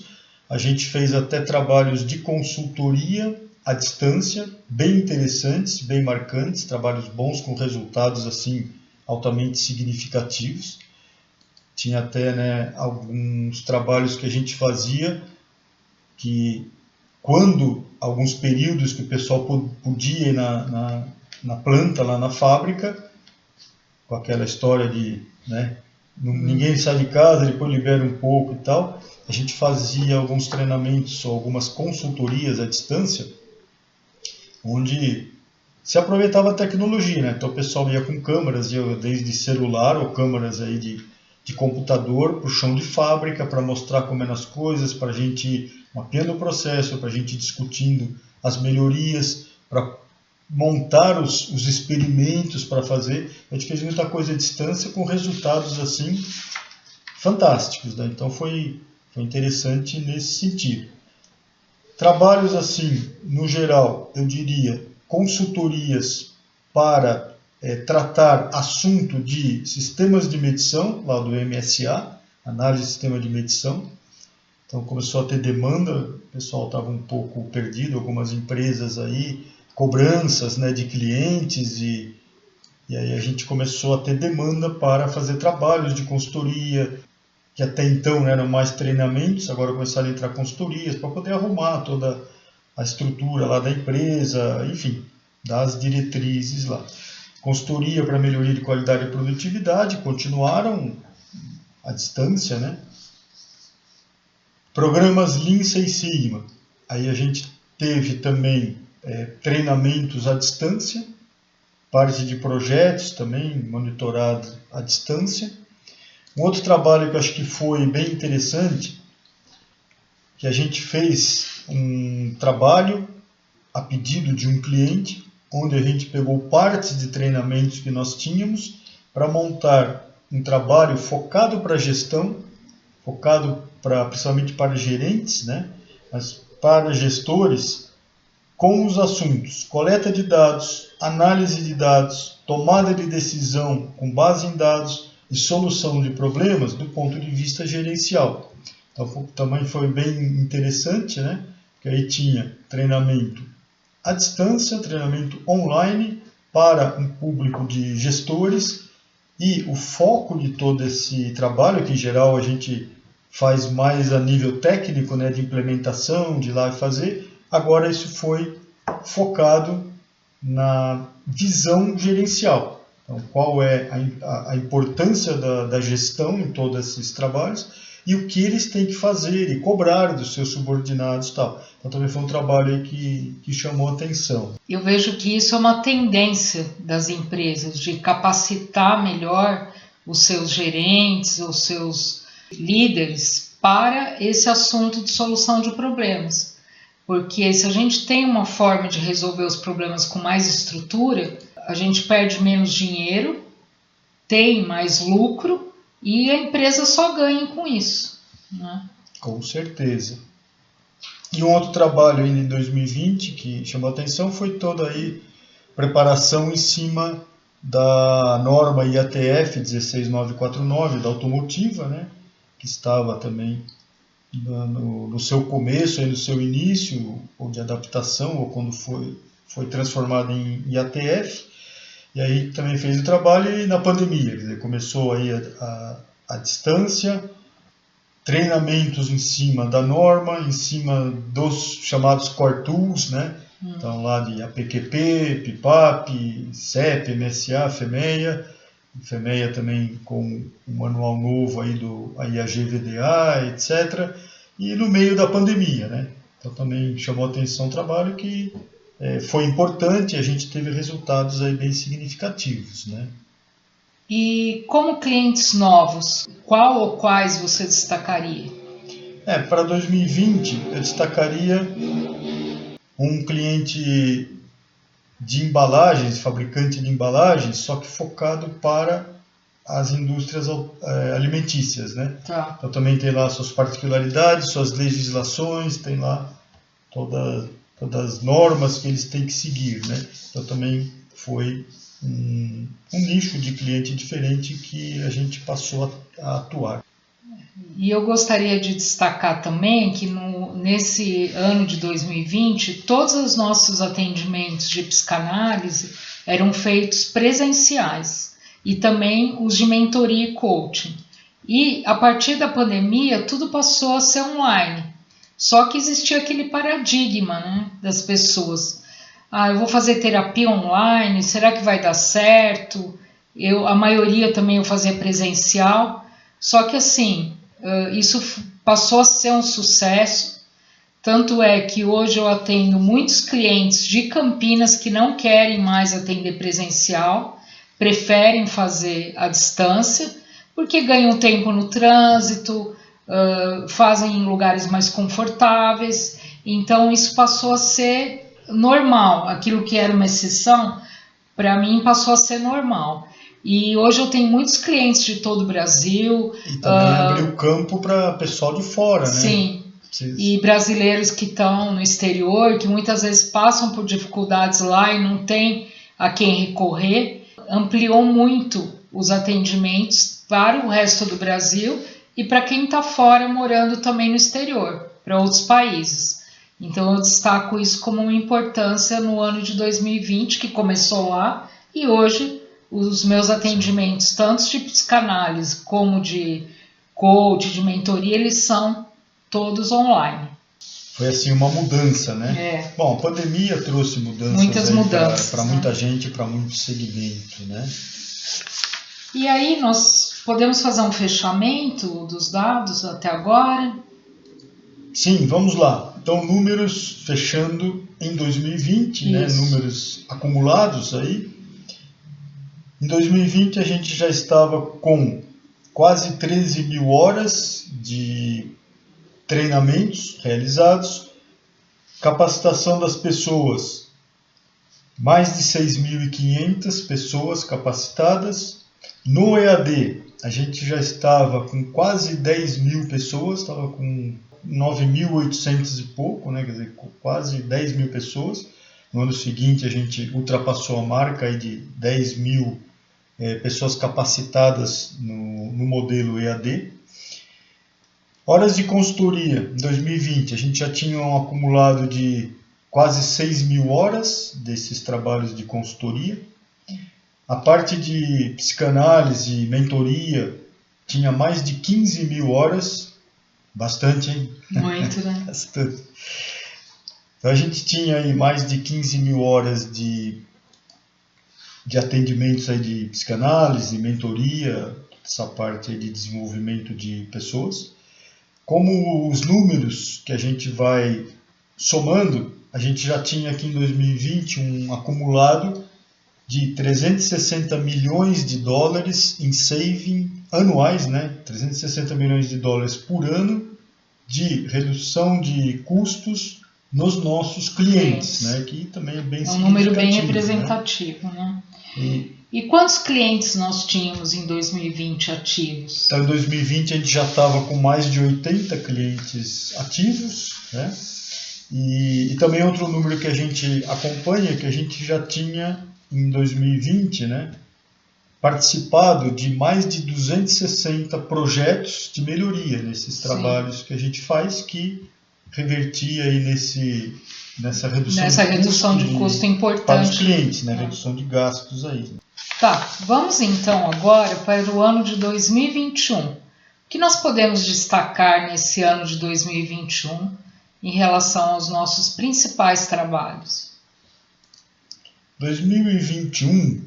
a gente fez até trabalhos de consultoria à distância, bem interessantes, bem marcantes, trabalhos bons com resultados assim altamente significativos. Tinha até, né, alguns trabalhos que a gente fazia que, quando alguns períodos que o pessoal podia ir na planta, lá na fábrica, com aquela história de, né, ninguém sai de casa, depois libera um pouco e tal, a gente fazia alguns treinamentos ou algumas consultorias à distância, onde se aproveitava a tecnologia, né? Então o pessoal ia com câmeras, desde celular ou câmeras aí de computador para o chão de fábrica, para mostrar como eram as coisas, para a gente ir mapeando o processo, para a gente ir discutindo as melhorias, para montar os experimentos para fazer. A gente fez muita coisa à distância com resultados assim fantásticos, né? Então foi interessante nesse sentido. Trabalhos assim, no geral, eu diria, consultorias para tratar assunto de sistemas de medição, lá do MSA, análise de sistema de medição. Então começou a ter demanda, o pessoal estava um pouco perdido, algumas empresas aí, cobranças, né, de clientes, e aí a gente começou a ter demanda para fazer trabalhos de consultoria, que até então eram mais treinamentos, agora começaram a entrar consultorias para poder arrumar toda a estrutura lá da empresa, enfim, dar as diretrizes lá. Consultoria para melhoria de qualidade e produtividade, continuaram à distância, né? Programas Lean Six Sigma, aí a gente teve também treinamentos à distância, parte de projetos também monitorado à distância. Um outro trabalho que eu acho que foi bem interessante, que a gente fez um trabalho a pedido de um cliente, onde a gente pegou partes de treinamentos que nós tínhamos para montar um trabalho focado para gestão, focado principalmente para gerentes, né? Mas para gestores, com os assuntos coleta de dados, análise de dados, tomada de decisão com base em dados e solução de problemas do ponto de vista gerencial. Então também foi bem interessante, né? Porque aí tinha treinamento à distância, treinamento online para um público de gestores, e o foco de todo esse trabalho, que em geral a gente faz mais a nível técnico, né, de implementação, de ir lá e fazer, agora isso foi focado na visão gerencial. Então, qual é a importância da gestão em todos esses trabalhos e o que eles têm que fazer e cobrar dos seus subordinados e tal. Então, também foi um trabalho aí que chamou a atenção. Eu vejo que isso é uma tendência das empresas, de capacitar melhor os seus gerentes, os seus líderes para esse assunto de solução de problemas. Porque se a gente tem uma forma de resolver os problemas com mais estrutura, a gente perde menos dinheiro, tem mais lucro e a empresa só ganha com isso, né? Com certeza. E um outro trabalho ainda em 2020 que chamou a atenção foi toda aí preparação em cima da norma IATF 16949 da automotiva, né? Que estava também no seu começo, aí no seu início, ou de adaptação, ou quando foi transformado em IATF. E aí também fez o trabalho e na pandemia, quer dizer, começou aí a distância, treinamentos em cima da norma, em cima dos chamados Core Tools, né? Então lá de APQP, PIPAP, CEP, MSA, FEMEA, FEMEA também com um manual novo aí do IAG-VDA, etc. E no meio da pandemia, né? Então também chamou a atenção um trabalho que foi importante, a gente teve resultados aí bem significativos, né? E como clientes novos, qual ou quais você destacaria? Para 2020 eu destacaria um cliente de embalagens, fabricante de embalagens, só que focado para as indústrias alimentícias, né? Tá. Então também tem lá suas particularidades, suas legislações, tem lá todas as normas que eles têm que seguir, né? Então também foi um nicho de cliente diferente que a gente passou a atuar. E eu gostaria de destacar também que nesse ano de 2020, todos os nossos atendimentos de psicanálise eram feitos presenciais e também os de mentoria e coaching. E a partir da pandemia, tudo passou a ser online. Só que existia aquele paradigma, né, das pessoas. Eu vou fazer terapia online, será que vai dar certo? A maioria também eu fazia presencial. Só que assim, isso passou a ser um sucesso, tanto é que hoje eu atendo muitos clientes de Campinas que não querem mais atender presencial, preferem fazer à distância, porque ganham tempo no trânsito, fazem em lugares mais confortáveis, então isso passou a ser normal, aquilo que era uma exceção, para mim passou a ser normal. E hoje eu tenho muitos clientes de todo o Brasil. E também abriu campo para pessoal de fora, né? Sim, e brasileiros que estão no exterior, que muitas vezes passam por dificuldades lá e não tem a quem recorrer. Ampliou muito os atendimentos para o resto do Brasil e para quem está fora morando também no exterior, para outros países. Então eu destaco isso como uma importância no ano de 2020, que começou lá, e hoje os meus atendimentos, tanto de psicanálise como de coach, de mentoria, eles são todos online. Foi assim uma mudança, né? É. Bom, a pandemia trouxe Muitas mudanças para muita gente, para muito segmento, né? E aí nós podemos fazer um fechamento dos dados até agora? Sim, vamos lá. Então, números fechando em 2020, né? Números acumulados aí. Em 2020 a gente já estava com quase 13 mil horas de treinamentos realizados, capacitação das pessoas, mais de 6.500 pessoas capacitadas. No EAD, a gente já estava com quase 10 mil pessoas, estava com 9.800 e pouco, né? Quer dizer, quase 10 mil pessoas. No ano seguinte, a gente ultrapassou a marca aí de 10 mil pessoas capacitadas no modelo EAD. Horas de consultoria, em 2020, a gente já tinha um acumulado de quase 6 mil horas desses trabalhos de consultoria. A parte de psicanálise e mentoria tinha mais de 15 mil horas, bastante, hein? Muito, né? Bastante. Então a gente tinha aí mais de 15 mil horas de atendimentos aí de psicanálise, mentoria, essa parte aí de desenvolvimento de pessoas. Como os números que a gente vai somando, a gente já tinha aqui em 2020 um acumulado de 360 milhões de dólares em saving anuais, né? 360 milhões de dólares por ano de redução de custos nos nossos clientes, né? Que também é bem significativo. É um número bem representativo, né? E quantos clientes nós tínhamos em 2020 ativos? Então, em 2020 a gente já estava com mais de 80 clientes ativos, né? E também outro número que a gente acompanha, que a gente já tinha em 2020, né, participado de mais de 260 projetos de melhoria nesses trabalhos que a gente faz, que revertia aí nessa redução de custo importante para os clientes, né, redução de gastos aí. Tá, vamos então agora para o ano de 2021. O que nós podemos destacar nesse ano de 2021 em relação aos nossos principais trabalhos? 2021,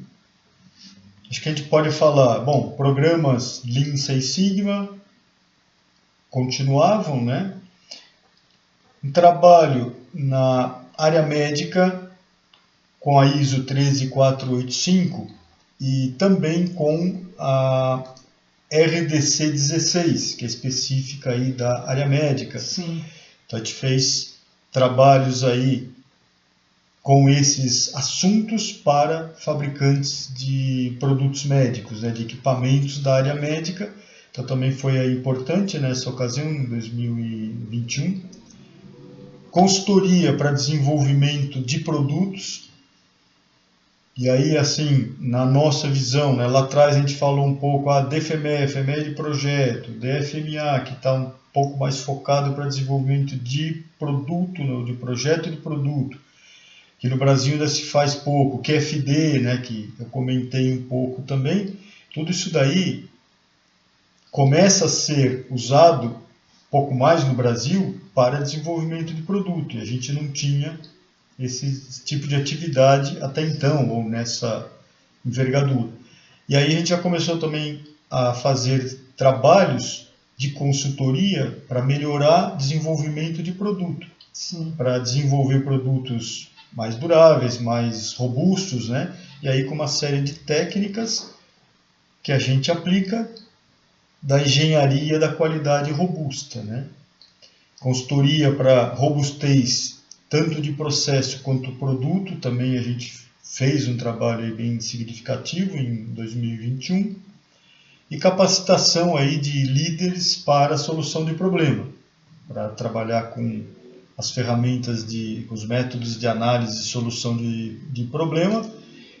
acho que a gente pode falar, bom, programas Lean Six Sigma continuavam, né? Um trabalho na área médica com a ISO 13485 e também com a RDC 16, que é específica aí da área médica. Sim. Então a gente fez trabalhos aí com esses assuntos para fabricantes de produtos médicos, né, de equipamentos da área médica. Então também foi aí importante nessa ocasião, em 2021. Consultoria para desenvolvimento de produtos. E aí, assim, na nossa visão, né, lá atrás a gente falou um pouco a DFME, FME de projeto, DFMA, que está um pouco mais focado para desenvolvimento de produto, né, de projeto de produto, que no Brasil ainda se faz pouco, QFD, né, que eu comentei um pouco também. Tudo isso daí começa a ser usado pouco mais no Brasil para desenvolvimento de produto, e a gente não tinha esse tipo de atividade até então, ou nessa envergadura. E aí a gente já começou também a fazer trabalhos de consultoria para melhorar desenvolvimento de produto, para desenvolver produtos mais duráveis, mais robustos, né? E aí com uma série de técnicas que a gente aplica da engenharia da qualidade robusta, né? Consultoria para robustez tanto de processo quanto produto, também a gente fez um trabalho bem significativo em 2021, e capacitação aí de líderes para a solução de problema, para trabalhar com as ferramentas, os métodos de análise e solução de problema,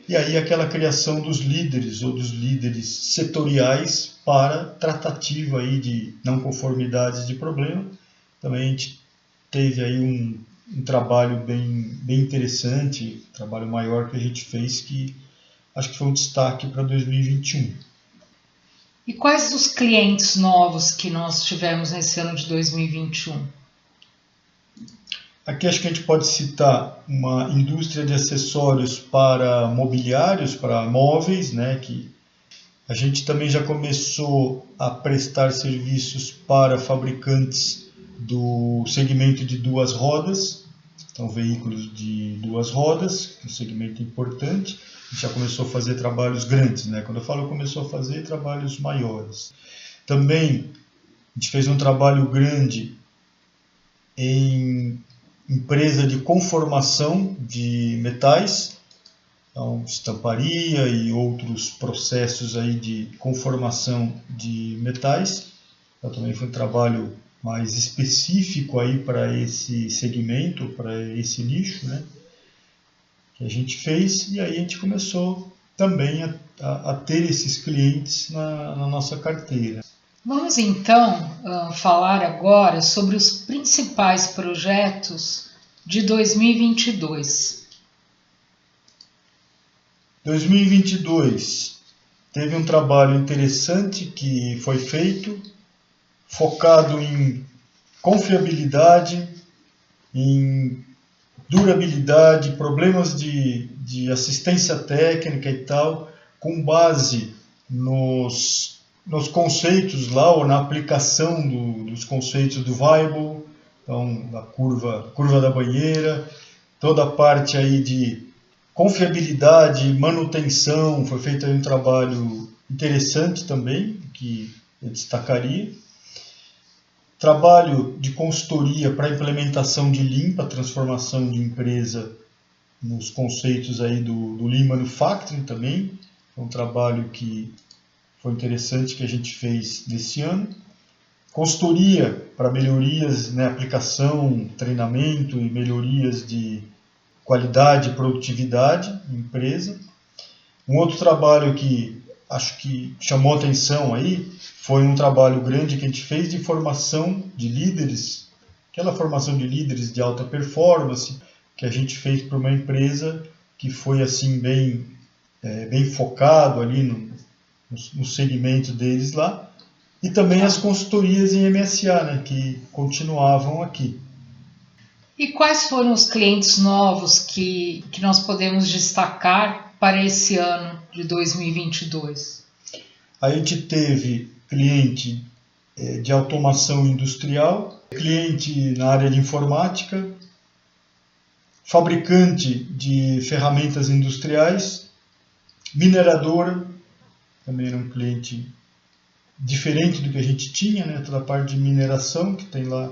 e aí aquela criação dos líderes ou dos líderes setoriais para tratativa aí de não conformidades de problema. Também a gente teve aí um trabalho bem interessante, um trabalho maior que a gente fez, que acho que foi um destaque para 2021. E quais os clientes novos que nós tivemos nesse ano de 2021? Aqui acho que a gente pode citar uma indústria de acessórios para mobiliários, para móveis, né, que a gente também já começou a prestar serviços para fabricantes do segmento de duas rodas, então veículos de duas rodas, um segmento importante. A gente já começou a fazer trabalhos grandes, né? Quando eu falo começou a fazer trabalhos maiores. Também a gente fez um trabalho grande em empresa de conformação de metais, então estamparia e outros processos aí de conformação de metais. Então também foi um trabalho mais específico aí para esse segmento, para esse nicho, né, que a gente fez, e aí a gente começou também a ter esses clientes na nossa carteira. Vamos então falar agora sobre os principais projetos de 2022. 2022 teve um trabalho interessante que foi feito, focado em confiabilidade, em durabilidade, problemas de assistência técnica e tal, com base nos conceitos lá, ou na aplicação dos conceitos do Weibull, então da curva da banheira, toda a parte aí de confiabilidade, manutenção, foi feito aí um trabalho interessante também, que eu destacaria. Trabalho de consultoria para implementação de Lean, transformação de empresa nos conceitos aí do Lean Manufacturing também. É um trabalho que foi interessante que a gente fez nesse ano. Consultoria para melhorias, né, aplicação, treinamento e melhorias de qualidade e produtividade em empresa. Um outro trabalho que acho que chamou atenção aí foi um trabalho grande que a gente fez de formação de líderes, aquela formação de líderes de alta performance que a gente fez para uma empresa que foi assim bem focado ali no segmento deles lá, e também as consultorias em MSA, né, que continuavam aqui. E quais foram os clientes novos que nós podemos destacar para esse ano de 2022? A gente teve cliente de automação industrial, cliente na área de informática, fabricante de ferramentas industriais, mineradora, também era um cliente diferente do que a gente tinha, né? Toda a parte de mineração, que tem lá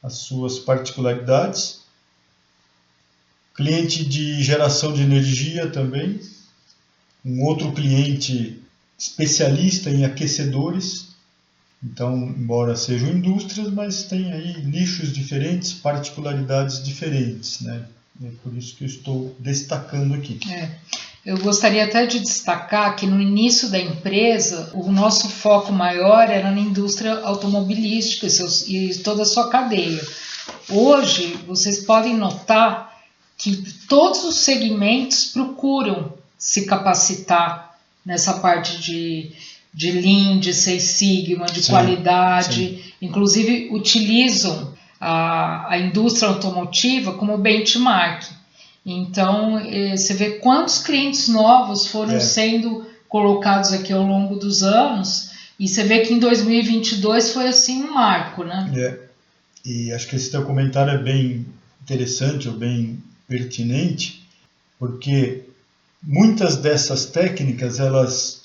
as suas particularidades. Cliente de geração de energia também. Um outro cliente especialista em aquecedores. Então, embora sejam indústrias, mas tem aí nichos diferentes, particularidades diferentes, né? É por isso que eu estou destacando aqui. Eu gostaria até de destacar que no início da empresa, o nosso foco maior era na indústria automobilística e toda a sua cadeia. Hoje, vocês podem notar que todos os segmentos procuram se capacitar nessa parte de Lean, de Six Sigma, de qualidade. Sim. Inclusive, utilizam a indústria automotiva como benchmark. Então, você vê quantos clientes novos foram sendo colocados aqui ao longo dos anos, e você vê que em 2022 foi assim um marco, né? E acho que esse teu comentário é bem interessante, ou bem pertinente, porque muitas dessas técnicas, elas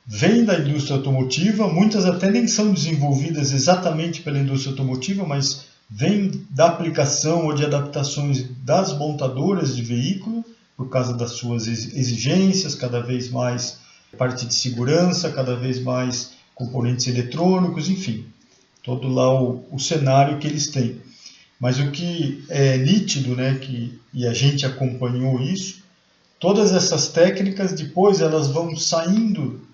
vêm da indústria automotiva, muitas até nem são desenvolvidas exatamente pela indústria automotiva, mas vêm da aplicação ou de adaptações das montadoras de veículo, por causa das suas exigências, cada vez mais parte de segurança, cada vez mais componentes eletrônicos, enfim, todo lá o cenário que eles têm. Mas o que é nítido, né, e a gente acompanhou isso, todas essas técnicas depois elas vão saindo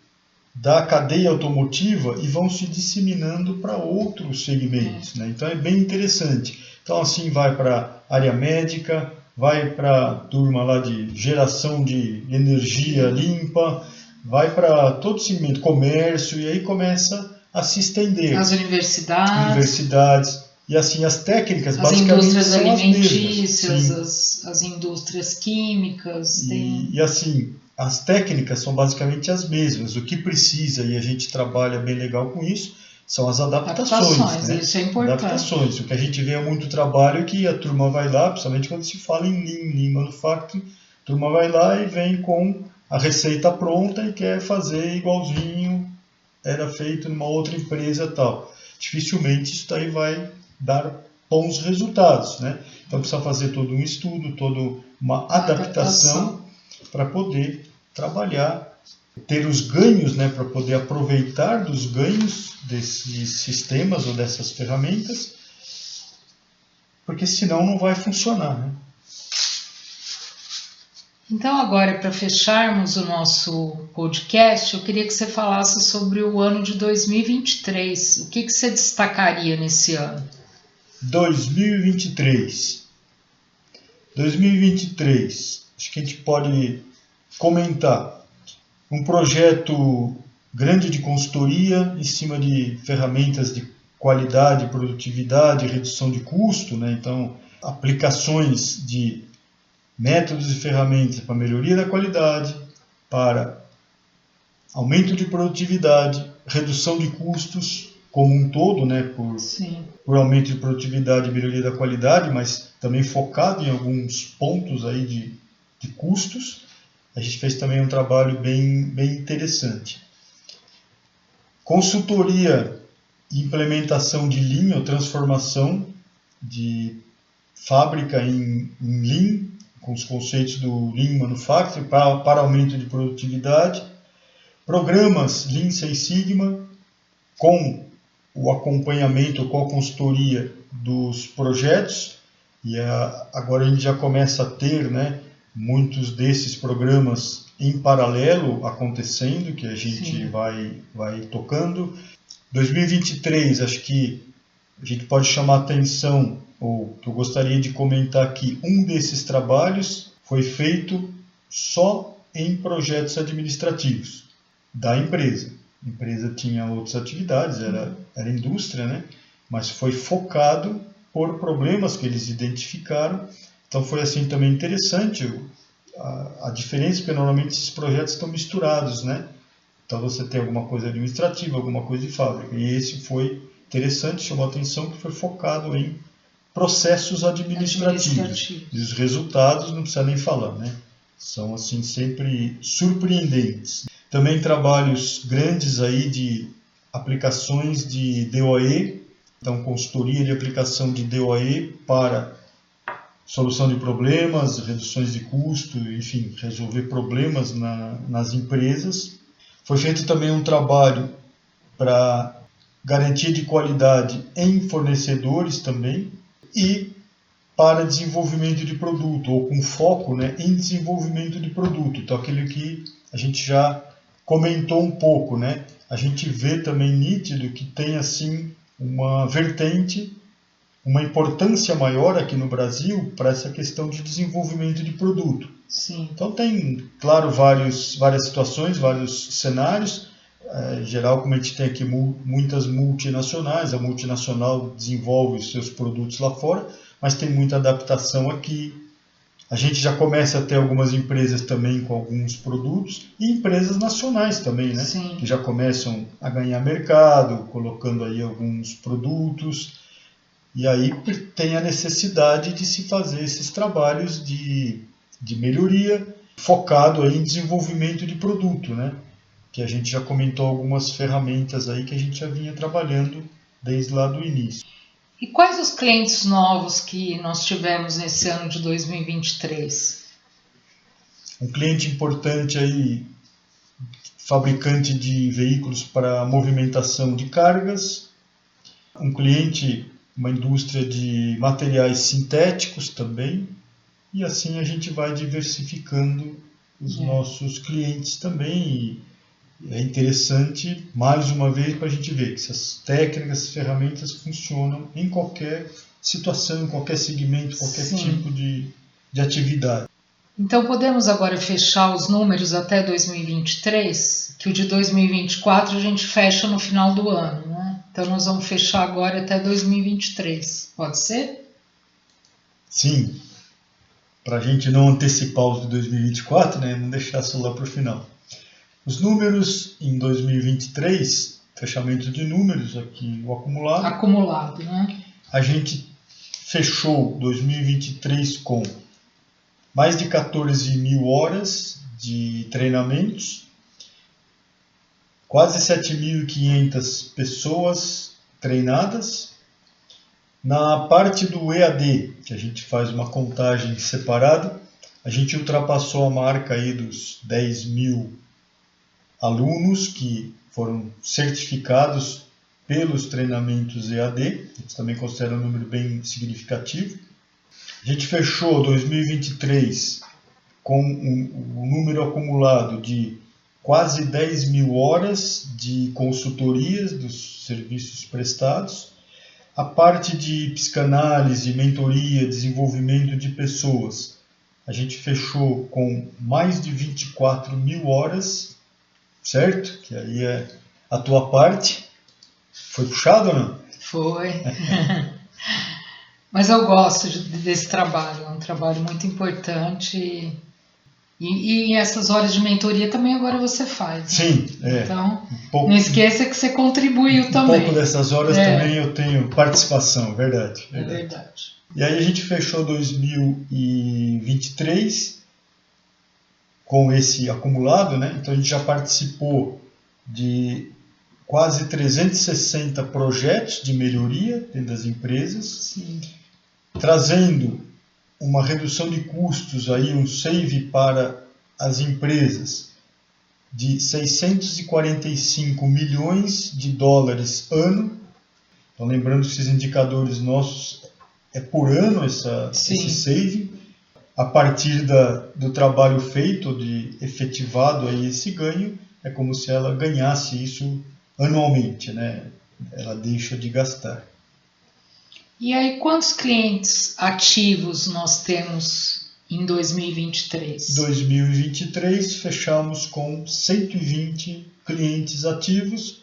da cadeia automotiva e vão se disseminando para outros segmentos, né? Então é bem interessante. Então assim vai para a área médica, vai para a turma lá de geração de energia limpa, vai para todo o segmento, comércio, e aí começa a se estender. As universidades. E assim, as técnicas as basicamente indústrias são as alimentícias, as indústrias químicas. E assim, as técnicas são basicamente as mesmas. O que precisa, e a gente trabalha bem legal com isso, são as adaptações, né? Isso é importante. Adaptações. O que a gente vê é muito trabalho que a turma vai lá, principalmente quando se fala em Lean Manufacturing, a turma vai lá e vem com a receita pronta e quer fazer igualzinho era feito numa outra empresa tal. Dificilmente isso daí vai dar bons resultados, né? Então precisa fazer todo um estudo, toda uma adaptação para poder trabalhar, ter os ganhos, né, para poder aproveitar dos ganhos desses sistemas ou dessas ferramentas, porque senão não vai funcionar, né? Então agora, para fecharmos o nosso podcast, eu queria que você falasse sobre o ano de 2023. O que você destacaria nesse ano? 2023. 2023, acho que a gente pode comentar um projeto grande de consultoria em cima de ferramentas de qualidade, produtividade, redução de custo, né? Então, aplicações de métodos e ferramentas para melhoria da qualidade, para aumento de produtividade, redução de custos como um todo, né? Por aumento de produtividade e melhoria da qualidade, mas também focado em alguns pontos aí de custos. A gente fez também um trabalho bem interessante. Consultoria e implementação de Lean, ou transformação de fábrica em Lean, com os conceitos do Lean Manufacturing para aumento de produtividade. Programas Lean Six Sigma, com o acompanhamento, com a consultoria dos projetos. E agora a gente já começa a ter, né, muitos desses programas em paralelo acontecendo, que a gente vai tocando. 2023, acho que a gente pode chamar atenção, ou que eu gostaria de comentar aqui, um desses trabalhos foi feito só em projetos administrativos da empresa. A empresa tinha outras atividades, era indústria, né? Mas foi focado por problemas que eles identificaram. Então foi assim também interessante a diferença, porque normalmente esses projetos estão misturados, né? Então você tem alguma coisa administrativa, alguma coisa de fábrica. E esse foi interessante, chamou a atenção que foi focado em processos administrativos. E os resultados não precisa nem falar, né? São assim sempre surpreendentes. Também trabalhos grandes aí de aplicações de DOE, então consultoria de aplicação de DOE para solução de problemas, reduções de custo, enfim, resolver problemas nas empresas. Foi feito também um trabalho para garantia de qualidade em fornecedores também e para desenvolvimento de produto, ou com foco, né, em desenvolvimento de produto. Então, aquilo que a gente já comentou um pouco, né? A gente vê também nítido que tem assim uma vertente, uma importância maior aqui no Brasil para essa questão de desenvolvimento de produto. Sim. Então tem, claro, várias situações, vários cenários. Em geral, como a gente tem aqui muitas multinacionais, a multinacional desenvolve os seus produtos lá fora, mas tem muita adaptação aqui. A gente já começa a ter algumas empresas também com alguns produtos e empresas nacionais também, né? Sim. Que já começam a ganhar mercado, colocando aí alguns produtos. E aí tem a necessidade de se fazer esses trabalhos de melhoria, focado aí em desenvolvimento de produto, né? Que a gente já comentou algumas ferramentas aí que a gente já vinha trabalhando desde lá do início. E quais os clientes novos que nós tivemos nesse ano de 2023? Um cliente importante aí, fabricante de veículos para movimentação de cargas. Um cliente, uma indústria de materiais sintéticos também. E assim a gente vai diversificando os nossos clientes também. E é interessante, mais uma vez, para a gente ver que essas técnicas, essas ferramentas funcionam em qualquer situação, em qualquer segmento, qualquer tipo de atividade. Então podemos agora fechar os números até 2023, que o de 2024 a gente fecha no final do ano, né? Então nós vamos fechar agora até 2023, pode ser? Sim, para a gente não antecipar os de 2024, né? Não deixar isso lá para o final. Os números em 2023, fechamento de números aqui, o acumulado. Acumulado, né? A gente fechou 2023 com mais de 14 mil horas de treinamentos, quase 7.500 pessoas treinadas. Na parte do EAD, que a gente faz uma contagem separada, a gente ultrapassou a marca aí dos 10 mil alunos que foram certificados pelos treinamentos EAD, isso também considera um número bem significativo. A gente fechou 2023 com um número acumulado de quase 10 mil horas de consultorias dos serviços prestados. A parte de psicanálise, mentoria, desenvolvimento de pessoas, a gente fechou com mais de 24 mil horas, certo? Que aí é a tua parte. Foi puxado ou não? Foi. Mas eu gosto desse trabalho, é um trabalho muito importante. E essas horas de mentoria também agora você faz. Sim, né? Então, não esqueça que você contribuiu também. Um pouco dessas horas também eu tenho participação, verdade. É verdade. E aí a gente fechou 2023 com esse acumulado, né? Então a gente já participou de quase 360 projetos de melhoria dentro das empresas, Sim. Trazendo uma redução de custos, aí, um save para as empresas de 645 milhões de dólares ano. Então, lembrando que esses indicadores nossos é por ano esse save. A partir do trabalho feito, de efetivado aí esse ganho, é como se ela ganhasse isso anualmente, né? Ela deixa de gastar. E aí, quantos clientes ativos nós temos em 2023? 2023 fechamos com 120 clientes ativos.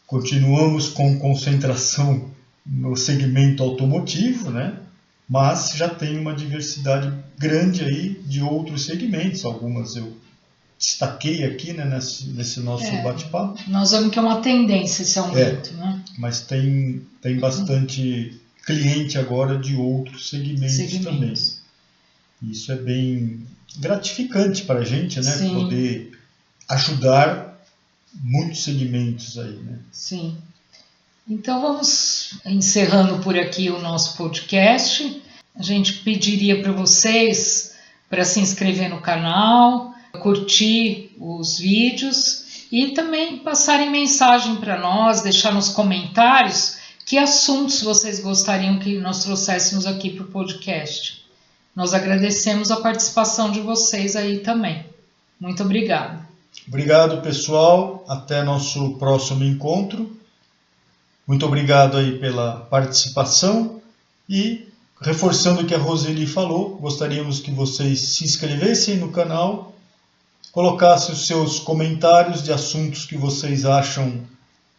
Continuamos com concentração no segmento automotivo, né? Mas já tem uma diversidade grande aí de outros segmentos. Algumas eu destaquei aqui, né, nesse nosso bate-papo. Nós vemos que é uma tendência esse aumento, né? Mas tem bastante cliente agora de outros segmentos também. Isso é bem gratificante para a gente, né? Sim. Poder ajudar muitos segmentos aí, né? Sim. Então vamos encerrando por aqui o nosso podcast. A gente pediria para vocês para se inscrever no canal, curtir os vídeos e também passarem mensagem para nós, deixar nos comentários que assuntos vocês gostariam que nós trouxéssemos aqui para o podcast. Nós agradecemos a participação de vocês aí também. Muito obrigada. Obrigado, pessoal. Até nosso próximo encontro. Muito obrigado aí pela participação e, reforçando o que a Roseli falou, gostaríamos que vocês se inscrevessem no canal, colocassem os seus comentários de assuntos que vocês acham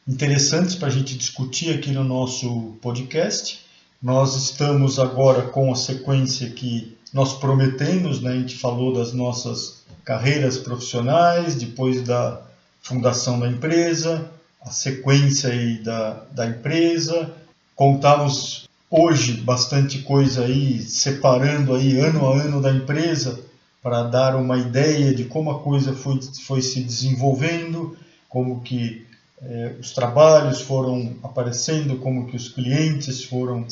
interessantes para a gente discutir aqui no nosso podcast. Nós estamos agora com a sequência que nós prometemos, né? A gente falou das nossas carreiras profissionais, depois da fundação da empresa, a sequência aí da empresa. Contamos hoje bastante coisa aí, separando aí ano a ano da empresa, para dar uma ideia de como a coisa foi se desenvolvendo, como que os trabalhos foram aparecendo, como que os clientes foram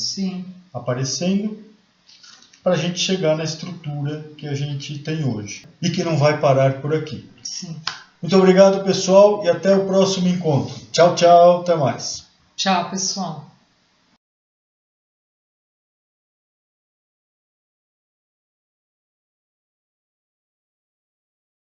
aparecendo, para a gente chegar na estrutura que a gente tem hoje e que não vai parar por aqui. Sim. Muito obrigado, pessoal, e até o próximo encontro. Tchau, tchau, até mais. Tchau, pessoal.